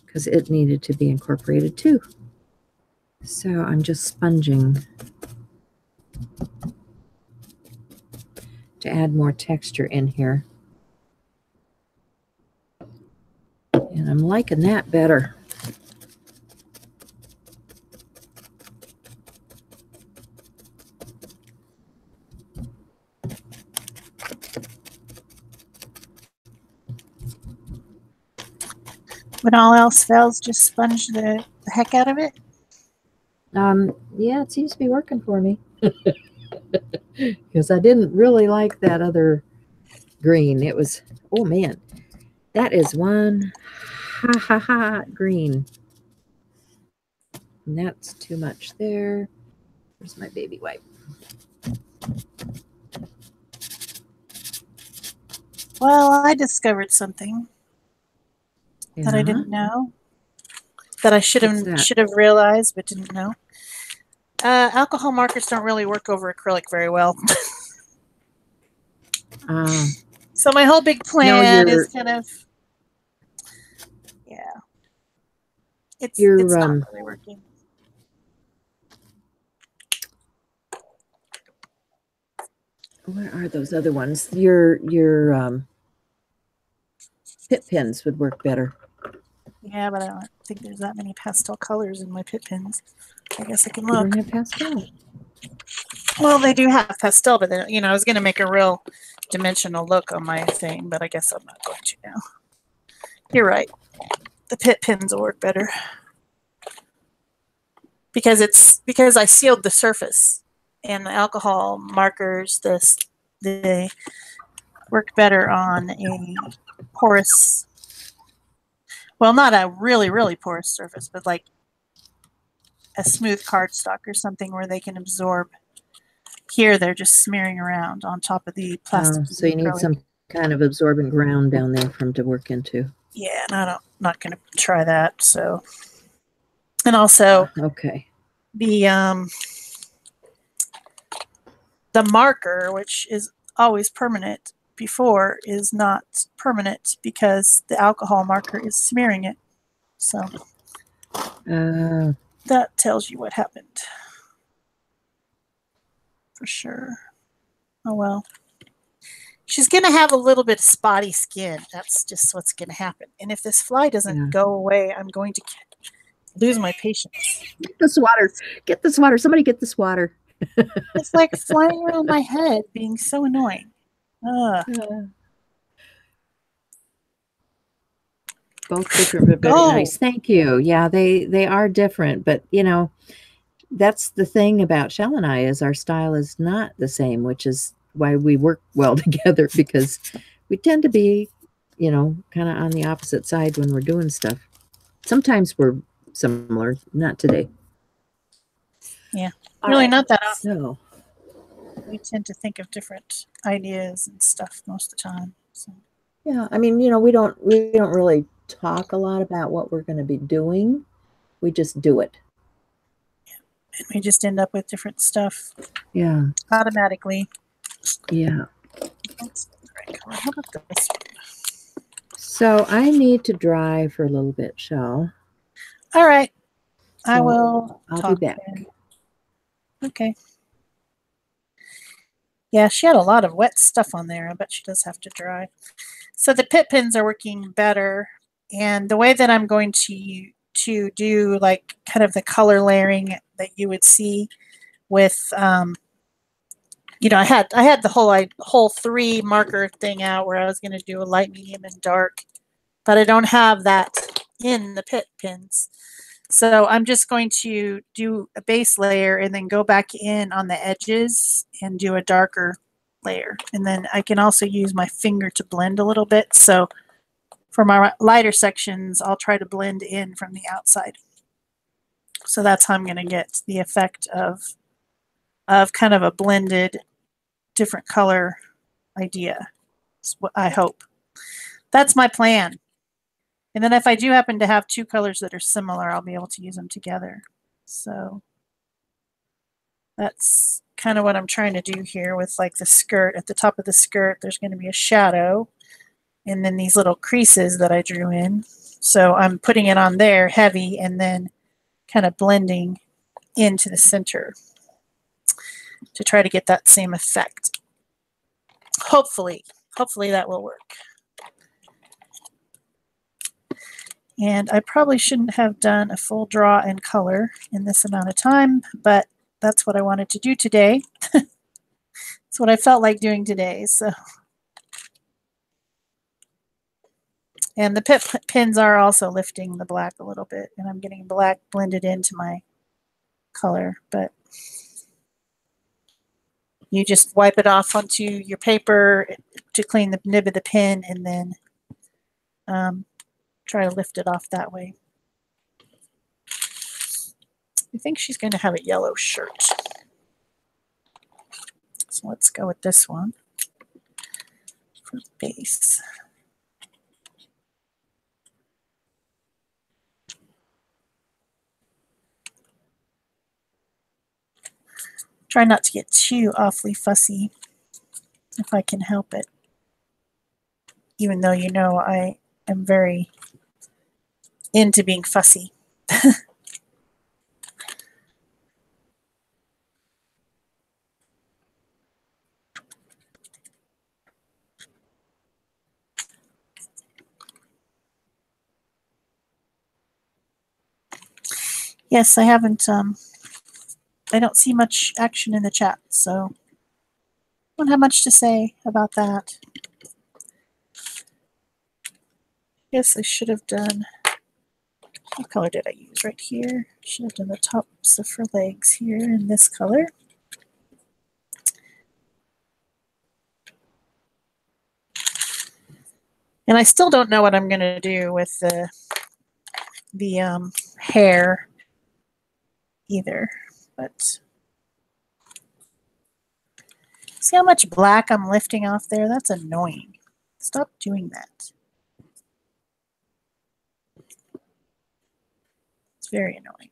B: because it needed to be incorporated too. So I'm just sponging to add more texture in here. And I'm liking that better.
A: When all else fails, just sponge the heck out of it.
B: Yeah, it seems to be working for me. Because I didn't really like that other green. It was, oh man, that is one green. And that's too much there. Where's my baby wipe?
A: Well, I discovered something that I didn't know, that I should have realized but didn't know. Alcohol markers don't really work over acrylic very well. So my whole big plan is kind of, yeah, it's not really working.
B: Where are those other ones? Your pit pens would work better.
A: Yeah, but I don't think there's that many pastel colors in my pit pens. I guess I can
B: look. They don't have pastel.
A: Well, they do have pastel, but then, you know, I was going to make a real dimensional look on my thing, but I guess I'm not going to now. You're right. The pit pens will work better because I sealed the surface, and the alcohol markers, they work better on a porous, well, not a really, really porous surface, but like a smooth cardstock or something where they can absorb. Here, they're just smearing around on top of the plastic.
B: So you need some kind of absorbent ground down there for them to work into.
A: Yeah, and I'm not going to try that. So, and also,
B: okay,
A: the marker, which is always permanent before, is not permanent because the alcohol marker is smearing it. So that tells you what happened. For sure. Oh, well. She's going to have a little bit of spotty skin. That's just what's going to happen. And if this fly doesn't go away, I'm going to lose my patience.
B: Get this water. Get this water. Somebody get this water.
A: It's like flying around my head, being so annoying.
B: Both different, but very nice. Thank you. Yeah, they are different, but you know, that's the thing about Shell and I, is our style is not the same, which is why we work well together, because we tend to be, you know, kind of on the opposite side when we're doing stuff. Sometimes we're similar, not today.
A: Yeah, really not that often.
B: So
A: we tend to think of different ideas and stuff most of the time. So.
B: Yeah, I mean, you know, we don't really talk a lot about what we're going to be doing. We just do it.
A: And we just end up with different stuff.
B: Yeah.
A: Automatically.
B: Yeah.
A: That's the right color. How about this?
B: So I need to dry for a little bit, Shell.
A: All right. I
B: So
A: will
B: I'll
A: talk
B: be back.
A: then. Okay. Yeah, she had a lot of wet stuff on there. I bet she does have to dry. So the pit pins are working better. And the way that I'm going to do like kind of the color layering that you would see with you know, I had the whole 3 marker thing out where I was going to do a light, medium, and dark, but I don't have that in the pit pins. So I'm just going to do a base layer and then go back in on the edges and do a darker layer. And then I can also use my finger to blend a little bit. So for my lighter sections, I'll try to blend in from the outside. So that's how I'm going to get the effect of kind of a blended different color idea. That's what I hope. That's my plan. And then if I do happen to have 2 colors that are similar, I'll be able to use them together. So that's kind of what I'm trying to do here with like the skirt. At the top of the skirt, there's going to be a shadow and then these little creases that I drew in. So I'm putting it on there heavy and then kind of blending into the center to try to get that same effect. Hopefully that will work. And I probably shouldn't have done a full draw in color in this amount of time, but that's what I wanted to do today. It's what I felt like doing today. So, and the pit pins are also lifting the black a little bit, and I'm getting black blended into my color, but you just wipe it off onto your paper to clean the nib of the pin and then try to lift it off that way. I think she's going to have a yellow shirt. So let's go with this one for base. Try not to get too awfully fussy if I can help it. Even though you know I am very into being fussy. Yes, I haven't, I don't see much action in the chat, so I don't have much to say about that. Guess I should have done, what color did I use right here? Should have done the tops of her legs here in this color. And I still don't know what I'm going to do with the hair either, but see how much black I'm lifting off there? That's annoying. Stop doing that. It's very annoying.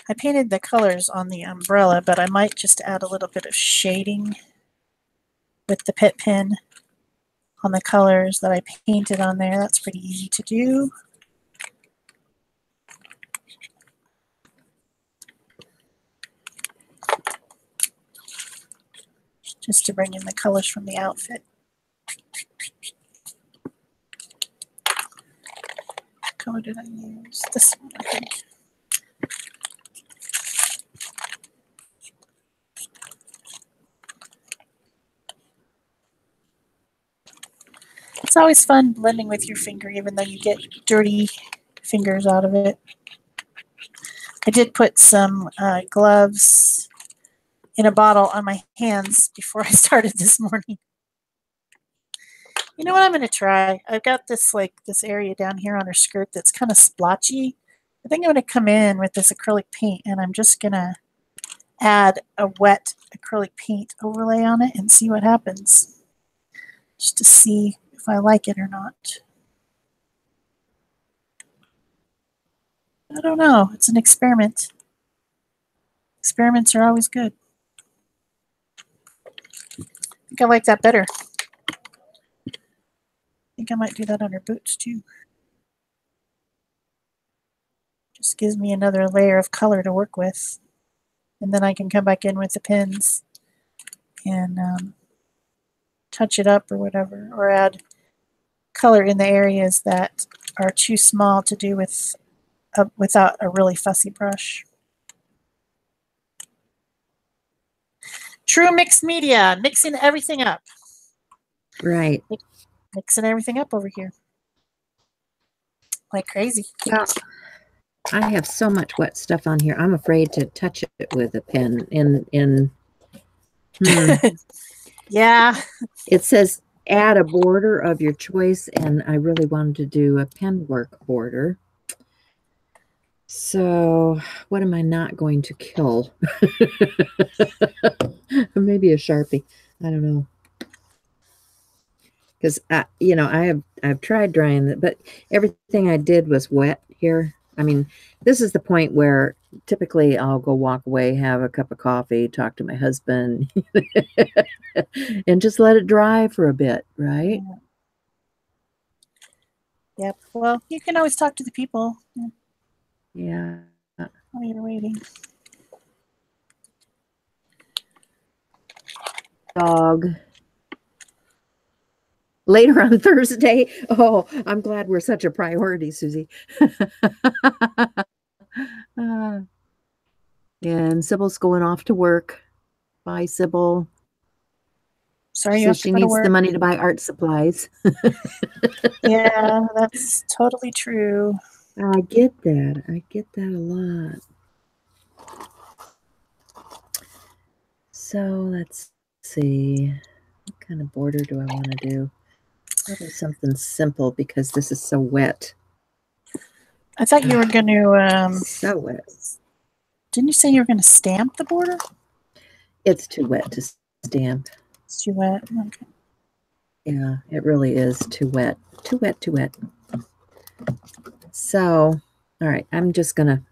A: I painted the colors on the umbrella, but I might just add a little bit of shading with the pit pen on the colors that I painted on there. That's pretty easy to do. Just to bring in the colors from the outfit. What color did I use? This one, I think. It's always fun blending with your finger, even though you get dirty fingers out of it. I did put some gloves in a bottle on my hands before I started this morning. You know what I'm going to try? I've got this this area down here on her skirt that's kind of splotchy. I think I'm going to come in with this acrylic paint and I'm just going to add a wet acrylic paint overlay on it and see what happens. Just to see if I like it or not. I don't know. It's an experiment. Experiments are always good. I think I like that better. I think I might do that on her boots too. Just gives me another layer of color to work with. And then I can come back in with the pins and touch it up or whatever, or add color in the areas that are too small to do with without a really fussy brush. True mixed media, mixing everything up.
B: Right.
A: Mixing everything up over here. Like crazy.
B: Well, I have so much wet stuff on here. I'm afraid to touch it with a pen.
A: Yeah.
B: It says add a border of your choice, and I really wanted to do a pen work border. So what am I not going to kill? Maybe a Sharpie. I don't know. Because I've tried drying it, but everything I did was wet here. I mean, this is the point where typically I'll go walk away, have a cup of coffee, talk to my husband, and just let it dry for a bit, right?
A: Yep. Well, you can always talk to the people.
B: Yeah.
A: While you're waiting.
B: Dog. Later on Thursday. Oh, I'm glad we're such a priority, Susie. And Sybil's going off to work. Bye, Sybil.
A: Sorry, you
B: So
A: have
B: she
A: to go to
B: needs
A: work.
B: the money to buy art supplies.
A: Yeah, that's totally true.
B: I get that. I get that a lot. So let's see. What kind of border do I want to do? Probably something simple because this is so wet.
A: I thought you were going to.
B: So wet.
A: Didn't you say you were going to stamp the border?
B: It's too wet to stamp.
A: It's too wet. Okay.
B: Yeah, it really is too wet. Too wet, too wet. So, all right, I'm just going to.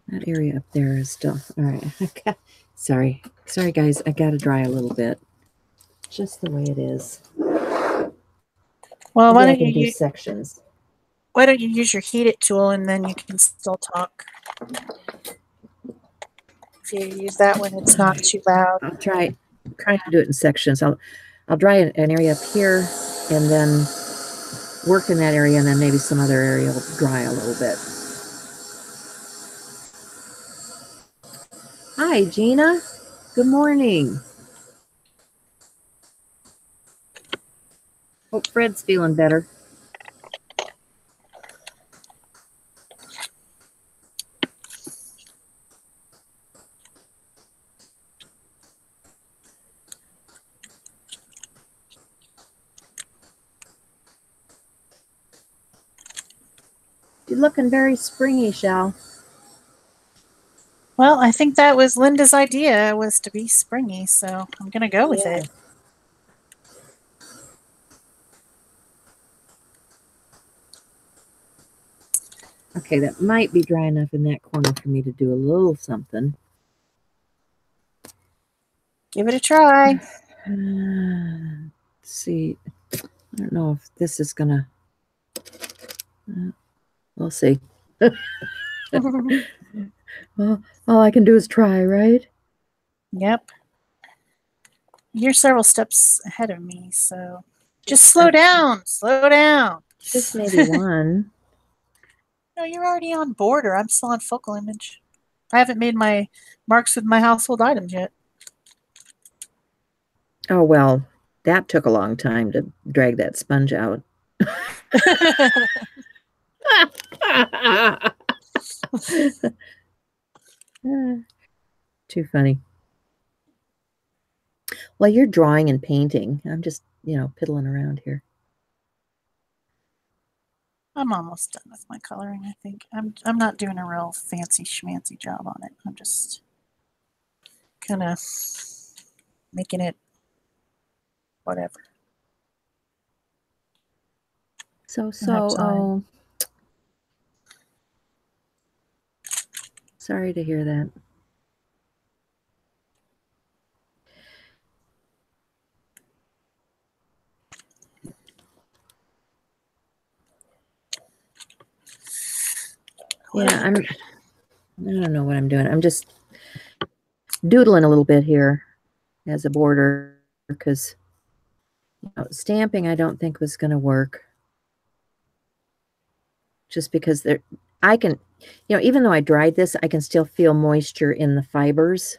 B: That area up there is still. All right. Sorry, guys. I got to dry a little bit. Just the way it is.
A: Well,
B: why don't you do sections?
A: Why don't you use your heat it tool and then you can still talk? If you use that one, it's not too loud.
B: I'll try to do it in sections. I'll dry an area up here and then work in that area, and then maybe some other area will dry a little bit. Hi, Gina. Good morning. Hope Fred's feeling better. You're looking very springy, Shell.
A: Well, I think that was Linda's idea, was to be springy, so I'm going to go with it.
B: Okay, that might be dry enough in that corner for me to do a little something.
A: Give it a try.
B: Let's see. I don't know if this is going to... we'll see. Well, all I can do is try, right?
A: Yep. You're several steps ahead of me, so just slow down. Slow down.
B: Just maybe one.
A: No, you're already on border. I'm still on focal image. I haven't made my marks with my household items yet.
B: Oh, well, that took a long time to drag that sponge out. Too funny. Well, you're drawing and painting. I'm just, piddling around here.
A: I'm almost done with my coloring, I think. I'm not doing a real fancy schmancy job on it. I'm just kind of making it whatever.
B: So Sorry to hear that. Yeah, I don't know what I'm doing. I'm just doodling a little bit here as a border because stamping I don't think was going to work. Just because I can, even though I dried this, I can still feel moisture in the fibers.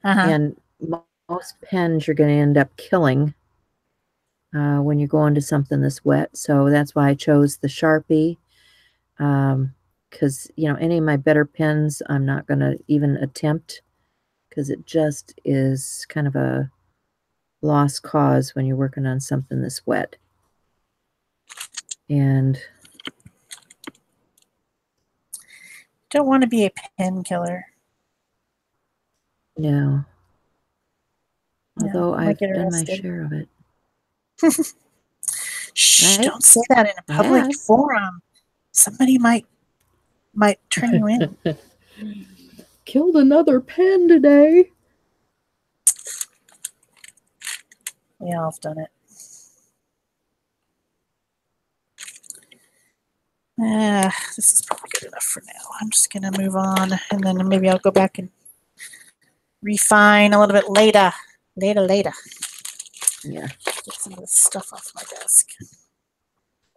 B: And most pens you're going to end up killing when you go into something this wet. So that's why I chose the Sharpie. Because, any of my better pens, I'm not going to even attempt because it just is kind of a lost cause when you're working on something this wet. And
A: don't want to be a pen killer.
B: No. Although I've done my share of it.
A: Shh, right? Don't say that in a public forum. Somebody might turn you in.
B: Killed another pen today.
A: We all have done it. This is probably good enough for now. I'm just going to move on, and then maybe I'll go back and refine a little bit later. Later.
B: Yeah.
A: Get some of this stuff off my desk.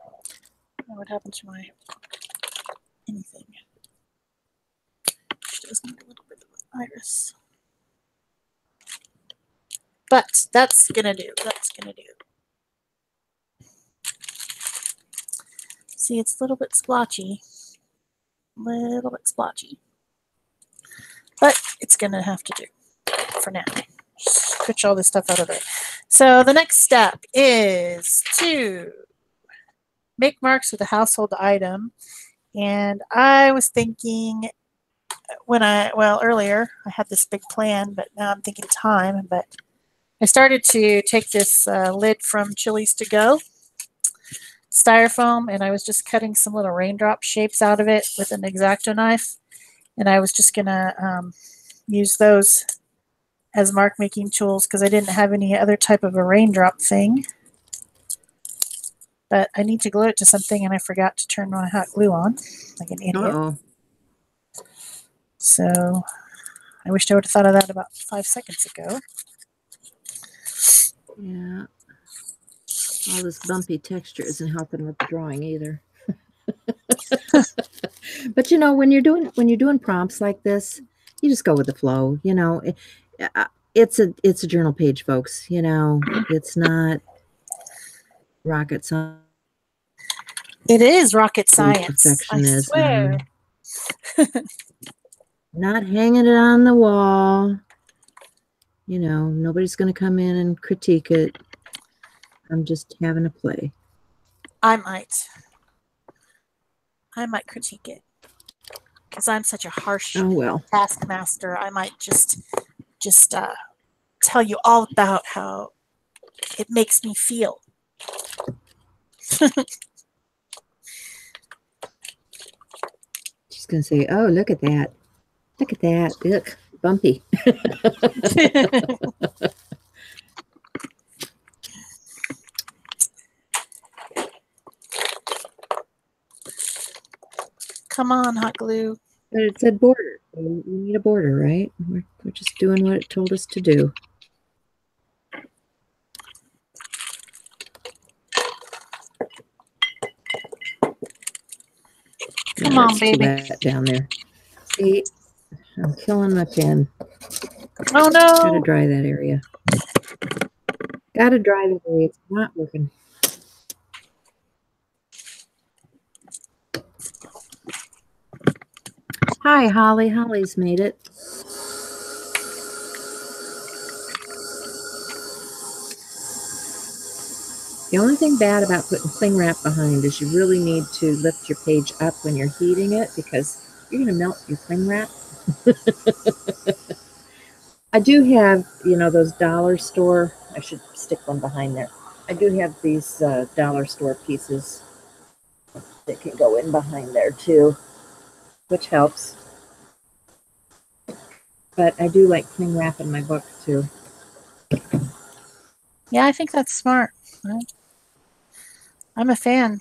A: Oh, what happened to my anything? She does need a little bit of an iris. But that's going to do. See, it's a little bit splotchy. But it's going to have to do for now. Just push all this stuff out of there. So the next step is to make marks with a household item. And I was thinking earlier I had this big plan, but now I'm thinking time. But I started to take this lid from Chili's To Go styrofoam, and I was just cutting some little raindrop shapes out of it with an X-Acto knife. And I was just going to use those as mark making tools because I didn't have any other type of a raindrop thing. But I need to glue it to something, and I forgot to turn my hot glue on like an idiot.
B: Uh-oh.
A: So I wished I would have thought of that about 5 seconds ago.
B: Yeah. All this bumpy texture isn't helping with the drawing either. But when you're doing prompts like this, you just go with the flow. It's a journal page, folks. It's not rocket science.
A: It is rocket science. I swear.
B: Not hanging it on the wall. Nobody's going to come in and critique it. I'm just having a play.
A: I might critique it because I'm such a harsh taskmaster. I might just tell you all about how it makes me feel.
B: She's going to say, oh, look at that. Look at that. Look, bumpy.
A: Come on, hot glue.
B: But it said border. We need a border, right? We're just doing what it told us to do.
A: Come on, baby.
B: Down there. See, I'm killing my pen.
A: Oh, no.
B: Gotta dry that area. It's not working. Hi, Holly. Holly's made it. The only thing bad about putting cling wrap behind is you really need to lift your page up when you're heating it because you're going to melt your cling wrap. I do have, those dollar store. I should stick one behind there. I do have these dollar store pieces that can go in behind there too, which helps. but I do like cling wrap in my book too.
A: Yeah, I think that's smart. I'm a fan.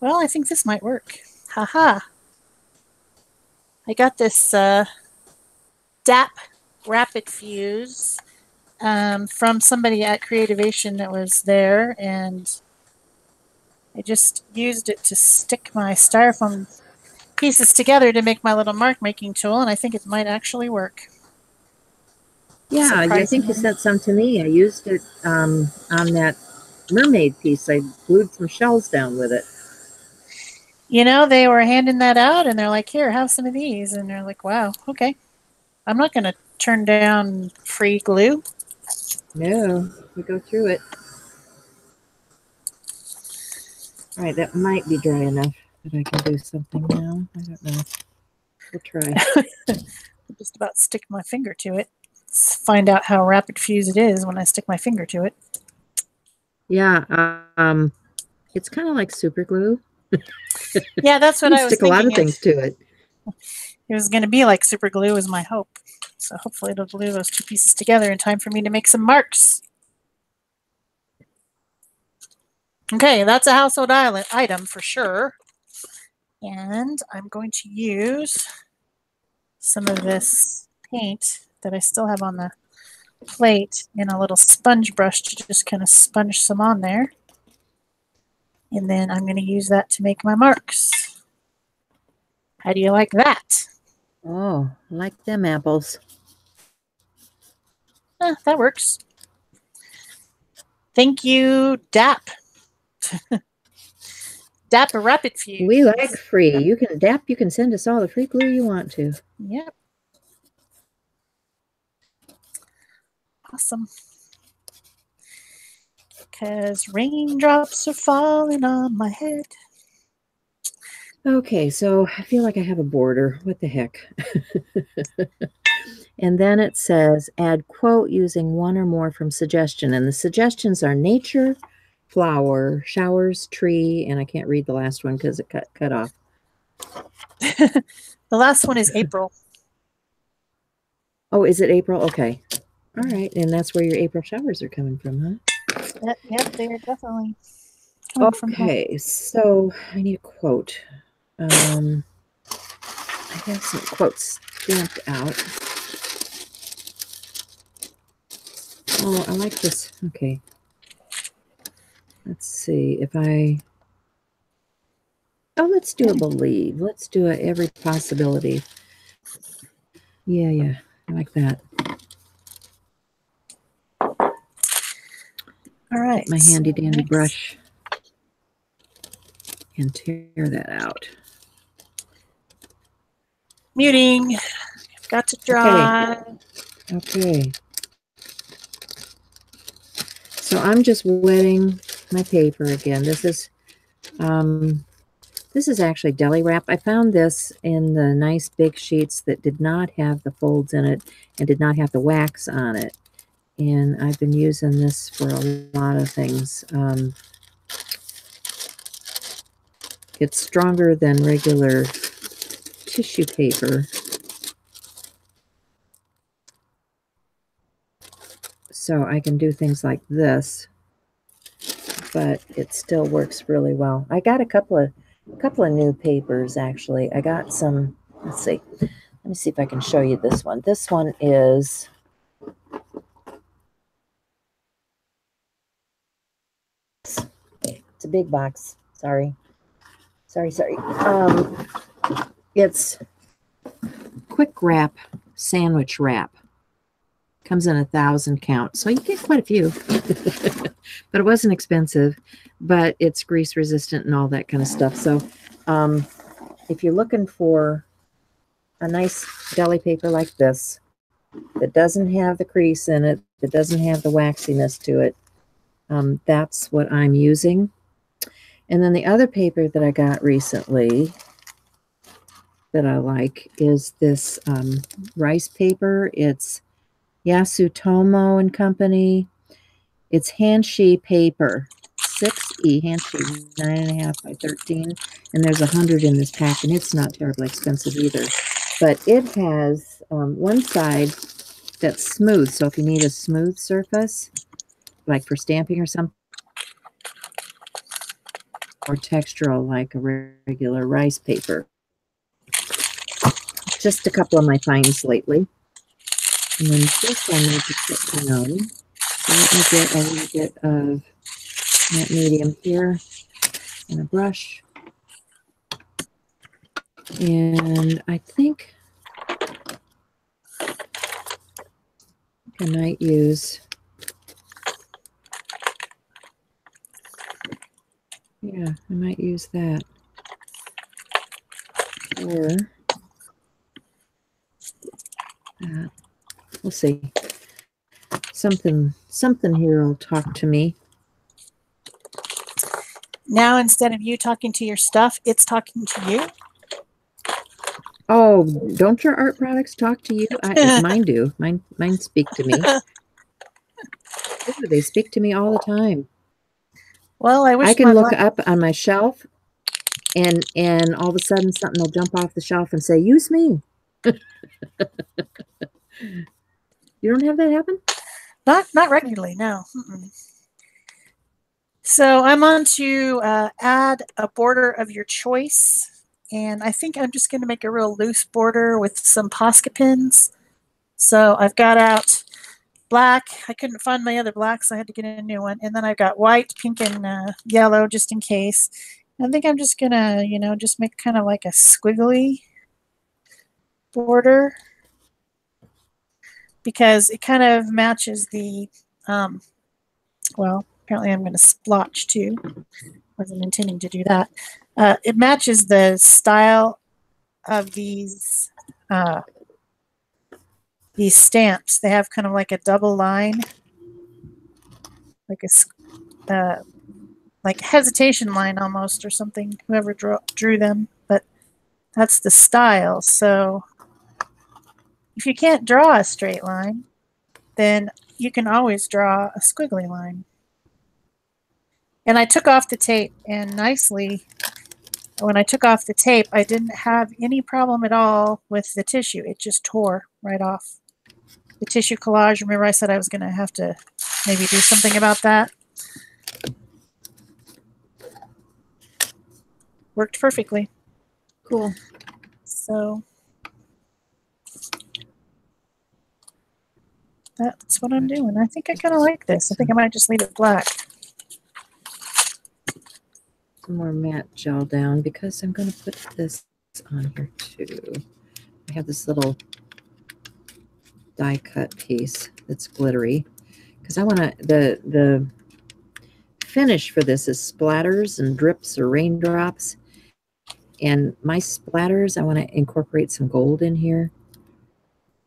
A: Well, I think this might work. Haha. I got this DAP Rapid Fuse from somebody at Creativation that was there, and I just used it to stick my styrofoam pieces together to make my little mark making tool, and I think it might actually work.
B: Yeah, I think you sent some to me. I used it on that mermaid piece. I glued some shells down with it.
A: You know, they were handing that out, and they're like, here, have some of these. And they're like, wow, okay. I'm not going to turn down free glue.
B: No, we go through it. All right, that might be dry enough that I can do something now. I don't know. We'll try.
A: I'll just about stick my finger to it. Let's find out how rapid fuse it is when I stick my finger to it.
B: Yeah, it's kind of like super glue.
A: Yeah, that's what I was
B: thinking. Stick a lot of things to it.
A: It was going to be like super glue was my hope. So hopefully it'll glue those two pieces together in time for me to make some marks. Okay, that's a household item for sure. And I'm going to use some of this paint that I still have on the plate in a little sponge brush to just kind of sponge some on there. And then I'm going to use that to make my marks. How do you like that?
B: Oh, like them apples.
A: That works. Thank you, DAP. DAP a Rapid Fuse.
B: We like free. You can DAP. You can send us all the free glue you want to.
A: Yep. Awesome. Because raindrops are falling on my head.
B: Okay, so I feel like I have a border. What the heck? And then it says, add quote using one or more from suggestion. And the suggestions are nature, flower, showers, tree, and I can't read the last one because it cut off.
A: The last one is April.
B: Oh, is it April? Okay. All right. And that's where your April showers are coming from, huh?
A: Yep, they are definitely coming from home.
B: Okay, so I need a quote. I have some quotes stamped out. Oh, I like this. Okay. Let's see if I... Oh, let's do a believe. Let's do a every possibility. Yeah. I like that.
A: All right.
B: My handy dandy brush. And tear that out.
A: Muting. Got to dry.
B: Okay. So I'm just wetting my paper again. This is actually deli wrap. I found this in the nice big sheets that did not have the folds in it and did not have the wax on it. And I've been using this for a lot of things. It's stronger than regular tissue paper. So I can do things like this, but it still works really well. I got a couple of new papers actually. I got some, let's see. Let me see if I can show you this one. This one is it's a big box. Sorry. It's quick wrap sandwich wrap. Comes in 1,000 count, so you get quite a few. But it wasn't expensive, but it's grease resistant and all that kind of stuff. So if you're looking for a nice deli paper like this that doesn't have the crease in it, that doesn't have the waxiness to it, that's what I'm using. And then the other paper that I got recently that I like is this rice paper. It's Yasutomo and Company. It's Hanshi paper. 6E handshake 9.5 by 13, and there's 100 in this pack, and it's not terribly expensive either. But it has one side that's smooth, so if you need a smooth surface, like for stamping or something, or textural like a regular rice paper. Just a couple of my finds lately. And then this I need to put down. So let me get a little bit of matte medium here and a brush. And I think I might use, yeah, I might use that. Or that. We'll see. Something here will talk to me.
A: Now, instead of you talking to your stuff, it's talking to you.
B: Oh, don't your art products talk to you? Mine do. Mine speak to me. Ooh, they speak to me all the time.
A: Well, I wish
B: I can
A: my
B: look up on my shelf, and all of a sudden something will jump off the shelf and say, "Use me." You don't have that happen?
A: Not regularly, no. So I'm on to add a border of your choice. And I think I'm just going to make a real loose border with some Posca pins. So I've got out black. I couldn't find my other black, so I had to get a new one. And then I've got white, pink, and yellow just in case. I think I'm just going to, just make kind of like a squiggly border because it kind of matches the, well, apparently I'm going to splotch too. Wasn't intending to do that. It matches the style of these stamps. They have kind of like a double line, like a like hesitation line almost, or something. Whoever drew them, but that's the style. So if you can't draw a straight line, then you can always draw a squiggly line. And I took off the tape, and nicely, when I took off the tape, I didn't have any problem at all with the tissue. It just tore right off. The tissue collage, remember I said I was going to have to maybe do something about that? Worked perfectly.
B: Cool.
A: So that's what I'm doing. I think I kind of like this. I think I might just leave it black.
B: Some more matte gel down because I'm going to put this on here too. I have this little die cut piece that's glittery because I want to, the finish for this is splatters and drips or raindrops. And my splatters, I want to incorporate some gold in here.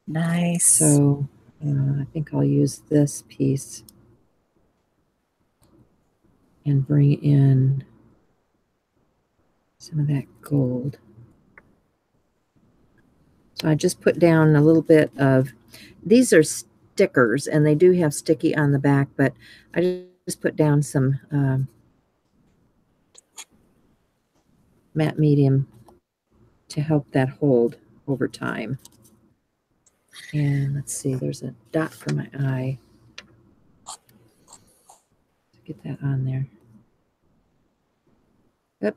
A: Nice.
B: So I think I'll use this piece and bring in some of that gold. So I just put down a little bit of, these are stickers and they do have sticky on the back, but I just put down some matte medium to help that hold over time. And let's see, there's a dot for my eye. Get that on there. Yep.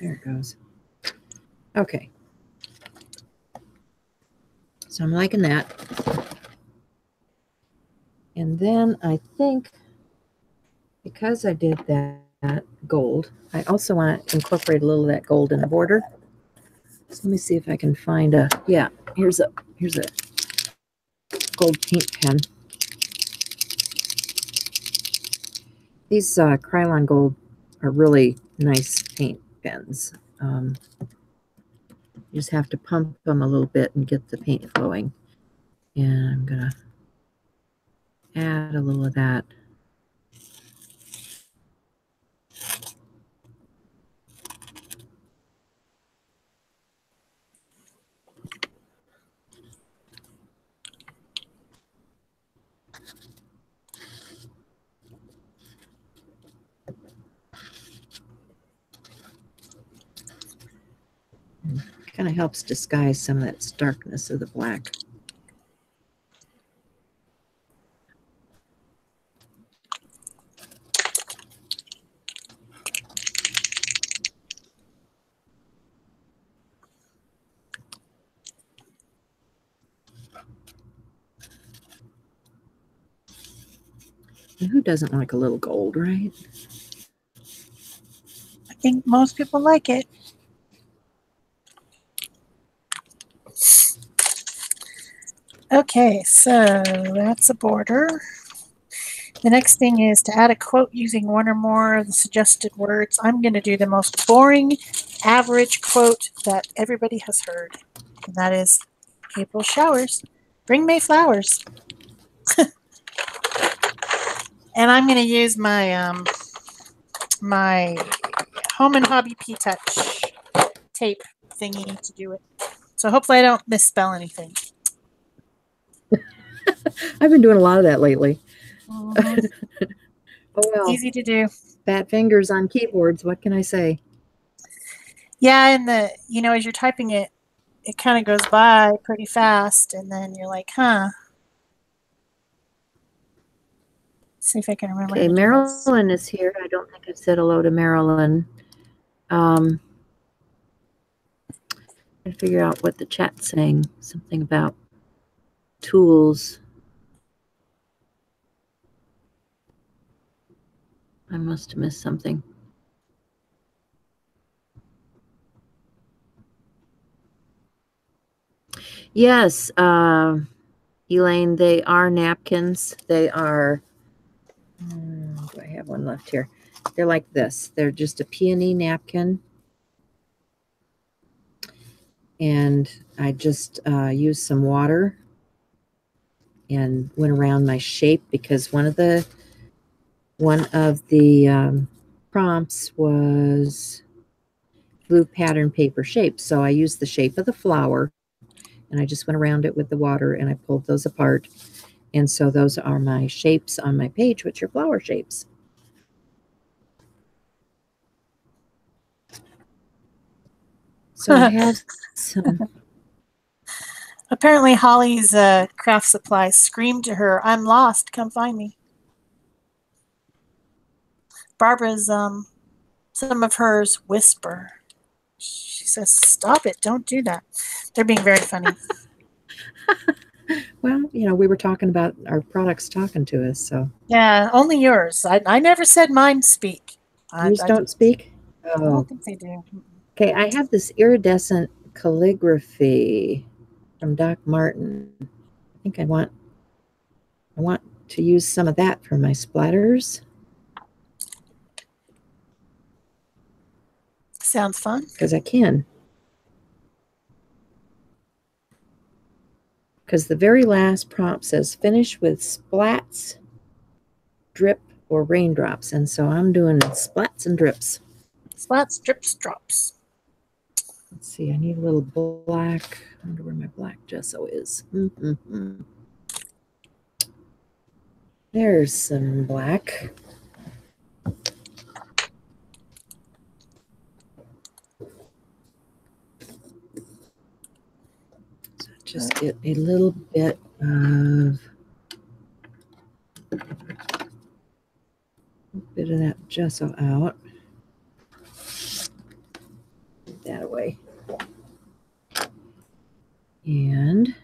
B: There it goes. Okay. So I'm liking that. And then I think because I did that gold, I also want to incorporate a little of that gold in the border. So let me see if I can find a, yeah, here's a gold paint pen. These Krylon Gold are really nice paint pens. You just have to pump them a little bit and get the paint flowing. And I'm going to add a little of that. Kind of helps disguise some of that darkness of the black. And who doesn't like a little gold, right?
A: I think most people like it. Okay, so that's a border. The next thing is to add a quote using one or more of the suggested words. I'm going to do the most boring, average quote that everybody has heard. And that is, April showers bring May flowers. And I'm going to use my my Home and Hobby P-Touch tape thingy to do it. So hopefully I don't misspell anything.
B: I've been doing a lot of that lately.
A: Mm-hmm.
B: Oh well.
A: Easy to do.
B: Fat fingers on keyboards. What can I say?
A: Yeah, and as you're typing it, it kind of goes by pretty fast, and then you're like, huh. Let's see if I can remember.
B: Okay, Marilyn is here. I don't think I've said hello to Marilyn. I figure out what the chat's saying. Something about tools. I must have missed something. Yes, Elaine, they are napkins. They are, do I have one left here? They're like this. They're just a peony napkin. And I just used some water and went around my shape because one of the prompts was blue pattern paper shape. So I used the shape of the flower and I just went around it with the water and I pulled those apart. And so those are my shapes on my page, which are flower shapes. So I have some.
A: Apparently Holly's craft supply screamed to her, "I'm lost, come find me." Barbara's, some of hers whisper. She says, "Stop it, don't do that." They're being very funny.
B: Well, we were talking about our products talking to us, so.
A: Yeah, only yours. I never said mine speak.
B: Yours don't speak?
A: I don't think they do.
B: Okay, I have this iridescent calligraphy from Doc Martin. I think I want to use some of that for my splatters.
A: Sounds fun.
B: Because I can. Because the very last prompt says finish with splats, drip, or raindrops. And so I'm doing splats and drips.
A: Splats, drips, drops.
B: Let's see, I need a little black. I wonder where my black gesso is. There's some black. So just get a little bit of that gesso out. Put that away. And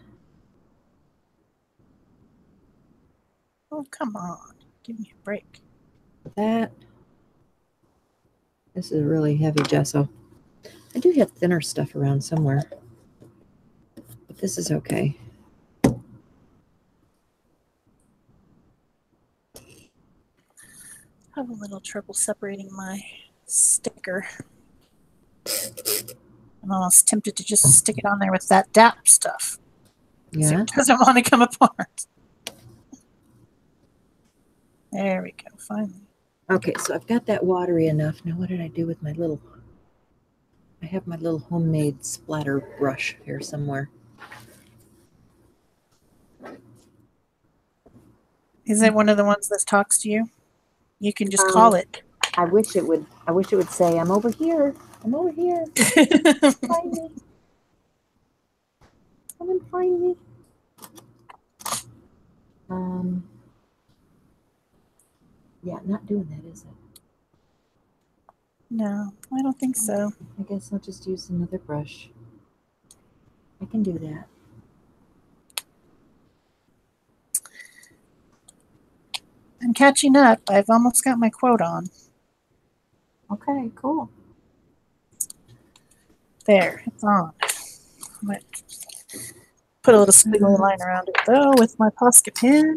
A: oh, come on, give me a break.
B: This is a really heavy gesso. I do have thinner stuff around somewhere, but this is okay.
A: I have a little trouble separating my sticker. I'm almost tempted to just stick it on there with that DAP stuff.
B: Yeah.
A: So it doesn't want to come apart. There we go, finally.
B: Okay, so I've got that watery enough. Now what did I do with my little, I have my little homemade splatter brush here somewhere.
A: Is it one of the ones that talks to you? You can just call it.
B: I wish it would say I'm over here. I'm over here. Find me. Come and find me. Yeah, not doing that, is it?
A: No, I don't think so.
B: I guess I'll just use another brush. I can do that.
A: I'm catching up. I've almost got my quote on.
B: Okay, cool.
A: There, it's on. I might put a little squiggly line around it though with my Posca pen.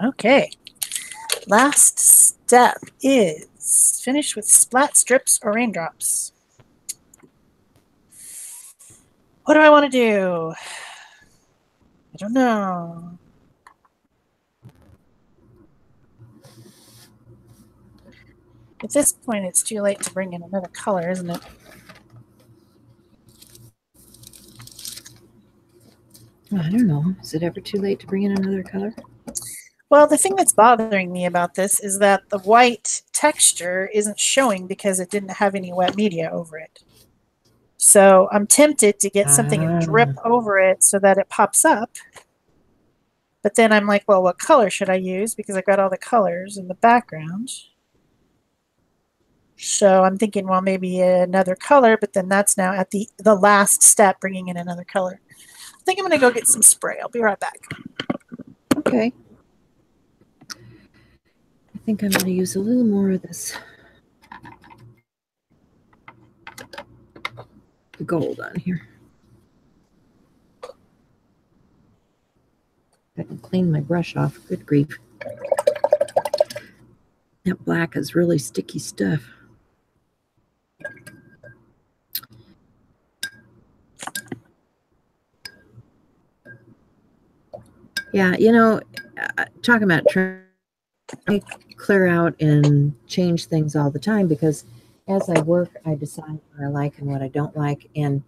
A: Okay. Last step is finish with splat strips or raindrops. What do I want to do? I don't know. At this point, it's too late to bring in another color, isn't it?
B: I don't know. Is it ever too late to bring in another color?
A: Well, the thing that's bothering me about this is that the white texture isn't showing because it didn't have any wet media over it. So I'm tempted to get something and drip over it so that it pops up. But then I'm like, well, what color should I use? Because I've got all the colors in the background. So I'm thinking, well, maybe another color, but then that's now at the last step, bringing in another color. I think I'm going to go get some spray. I'll be right back.
B: Okay. I think I'm going to use a little more of this gold on here. I can clean my brush off. Good grief. That black is really sticky stuff. Yeah, you know, talking about trying to clear out and change things all the time, because as I work, I decide what I like and what I don't like. And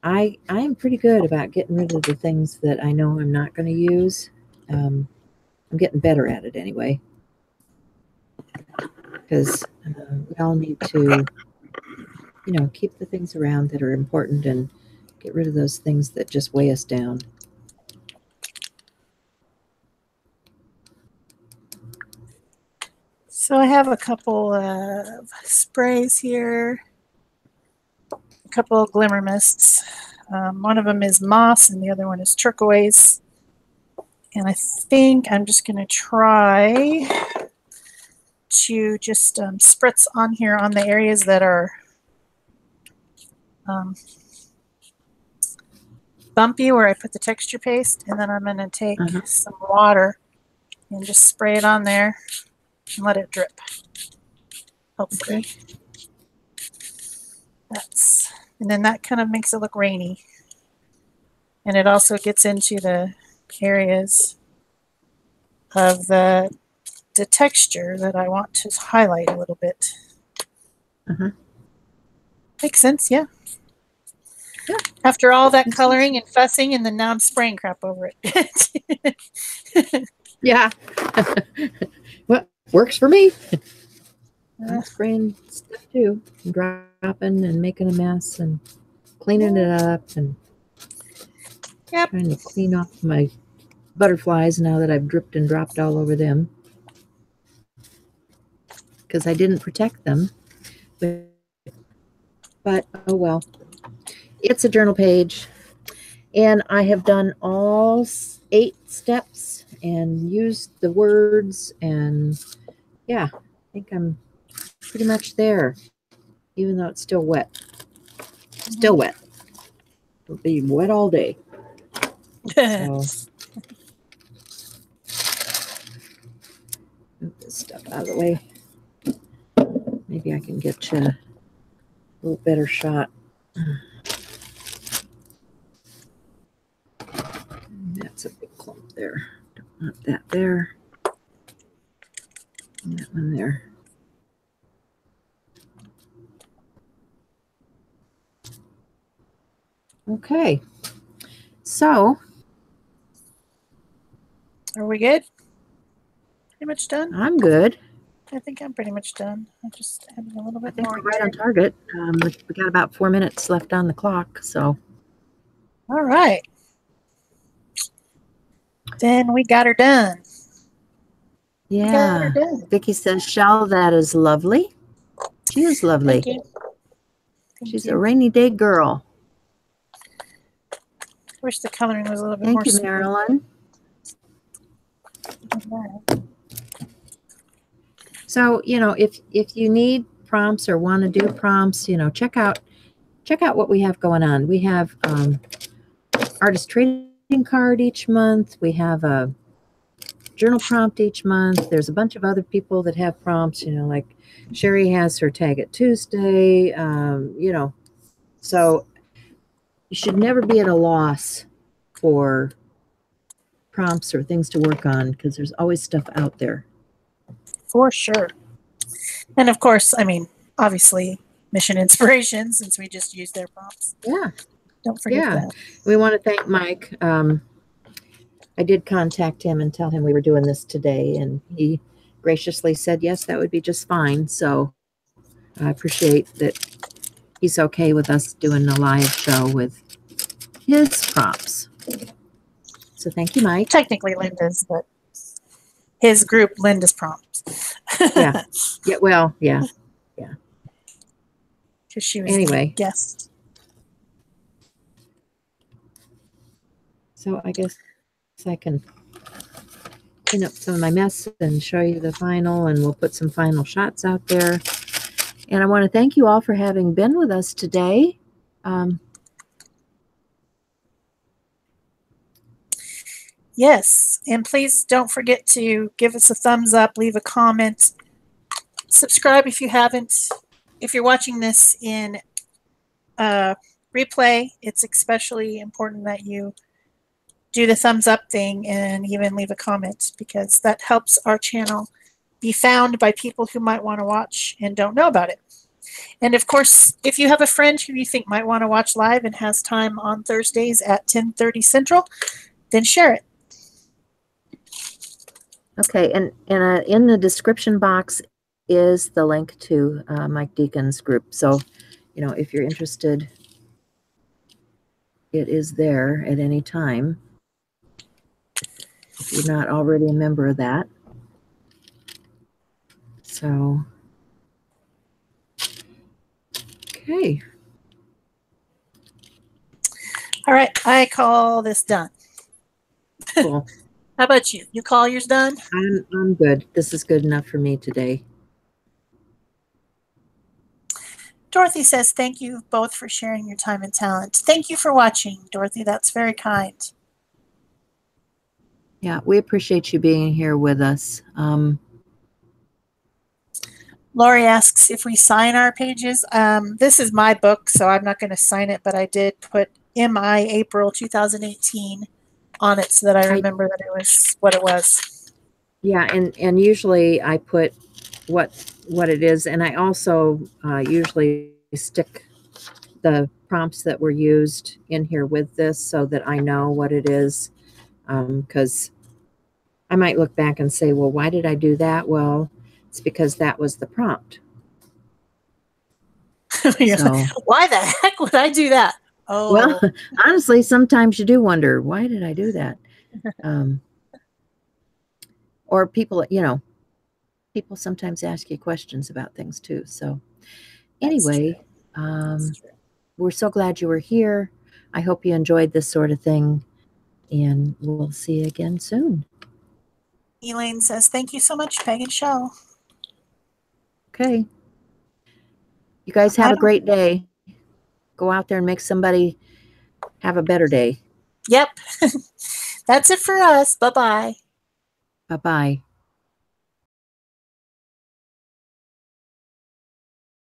B: I am pretty good about getting rid of the things that I know I'm not going to use. I'm getting better at it anyway, because we all need to, you know, keep the things around that are important and get rid of those things that just weigh us down.
A: So I have a couple of sprays here, a couple of glimmer mists. One of them is moss and the other one is turquoise. And I think I'm just going to try to just spritz on here on the areas that are bumpy where I put the texture paste. And then I'm going to take some water and just spray it on there and let it drip. Hopefully. And then that kind of makes it look rainy. And it also gets into the areas of the texture that I want to highlight a little bit. Makes sense, yeah.
B: Yeah.
A: After all that coloring and fussing, and then now I'm spraying crap over it.
B: Yeah. Well, works for me. I'm spraying stuff too, and dropping and making a mess and cleaning it up and trying to clean off my butterflies now that I've dripped and dropped all over them, because I didn't protect them. But oh well. It's a journal page, and I have done all 8 steps and used the words, and yeah, I think I'm pretty much there, even though it's still wet. Still wet. It'll be wet all day. So, move this stuff out of the way. Maybe I can get you a little better shot. That's a big clump there. Don't want that there. That one there. Okay. So
A: Are we good? Pretty much done?
B: I'm good.
A: I think I'm pretty much done. I'm just adding a little
B: I
A: bit
B: think
A: more
B: we're right
A: here.
B: on target. We got about 4 minutes left on the clock. So
A: All right. Then we got her done. We got her
B: yeah.
A: done.
B: Vicky says, Shell, that is lovely. She is lovely.
A: Thank you. Thank
B: She's
A: you.
B: a rainy day girl.
A: Wish the coloring was a little bit
B: Thank
A: more
B: you,
A: smooth.
B: Marilyn. So, if you need prompts or want to do prompts, check out what we have going on. We have artist trading card each month. We have a journal prompt each month. There's a bunch of other people that have prompts, like Sherry has her Tag It Tuesday, so you should never be at a loss for prompts or things to work on because there's always stuff out there.
A: For sure. And of course, I mean, obviously, Mission Inspiration, since we just used their prompts.
B: Yeah.
A: Don't forget
B: Yeah.
A: that.
B: We want to thank Mike. I did contact him and tell him we were doing this today, and he graciously said, yes, that would be just fine. So I appreciate that he's okay with us doing a live show with his prompts. So thank you, Mike.
A: Technically Linda's, but his group, Linda's prompts.
B: Yeah. Yeah. Well, yeah.
A: Because she was
B: Anyway.
A: the guest.
B: So I guess I can clean up some of my mess and show you the final, and we'll put some final shots out there. And I want to thank you all for having been with us today.
A: Yes, and please don't forget to give us a thumbs up, leave a comment, subscribe if you haven't. If you're watching this in replay, it's especially important that you do the thumbs up thing and even leave a comment, because that helps our channel be found by people who might want to watch and don't know about it. And of course, if you have a friend who you think might want to watch live and has time on Thursdays at 10:30 Central, then share it.
B: Okay, and in the description box is the link to Mike Deacon's group. So, if you're interested, it is there at any time. If you're not already a member of that. So, okay.
A: All right, I call this done.
B: Cool.
A: How about you? You call yours done?
B: I'm good. This is good enough for me today.
A: Dorothy says, thank you both for sharing your time and talent. Thank you for watching, Dorothy. That's very kind.
B: Yeah, we appreciate you being here with us.
A: Lori asks if we sign our pages. This is my book, so I'm not going to sign it, but I did put MI April 2018 on it so that I remember that it was what it was.
B: Yeah, and usually I put what it is, and I also usually stick the prompts that were used in here with this so that I know what it is, because I might look back and say, well, why did I do that? Well, it's because that was the prompt.
A: So, why the heck would I do that? Oh,
B: well, honestly, sometimes you do wonder, why did I do that? Or people, people sometimes ask you questions about things too. So anyway, we're so glad you were here. I hope you enjoyed this sort of thing, and we'll see you again soon.
A: Elaine says, thank you so much, Peg and Shell.
B: Okay. You guys have a great day. Go out there and make somebody have a better day.
A: Yep. That's it for us. Bye-bye.
B: Bye-bye.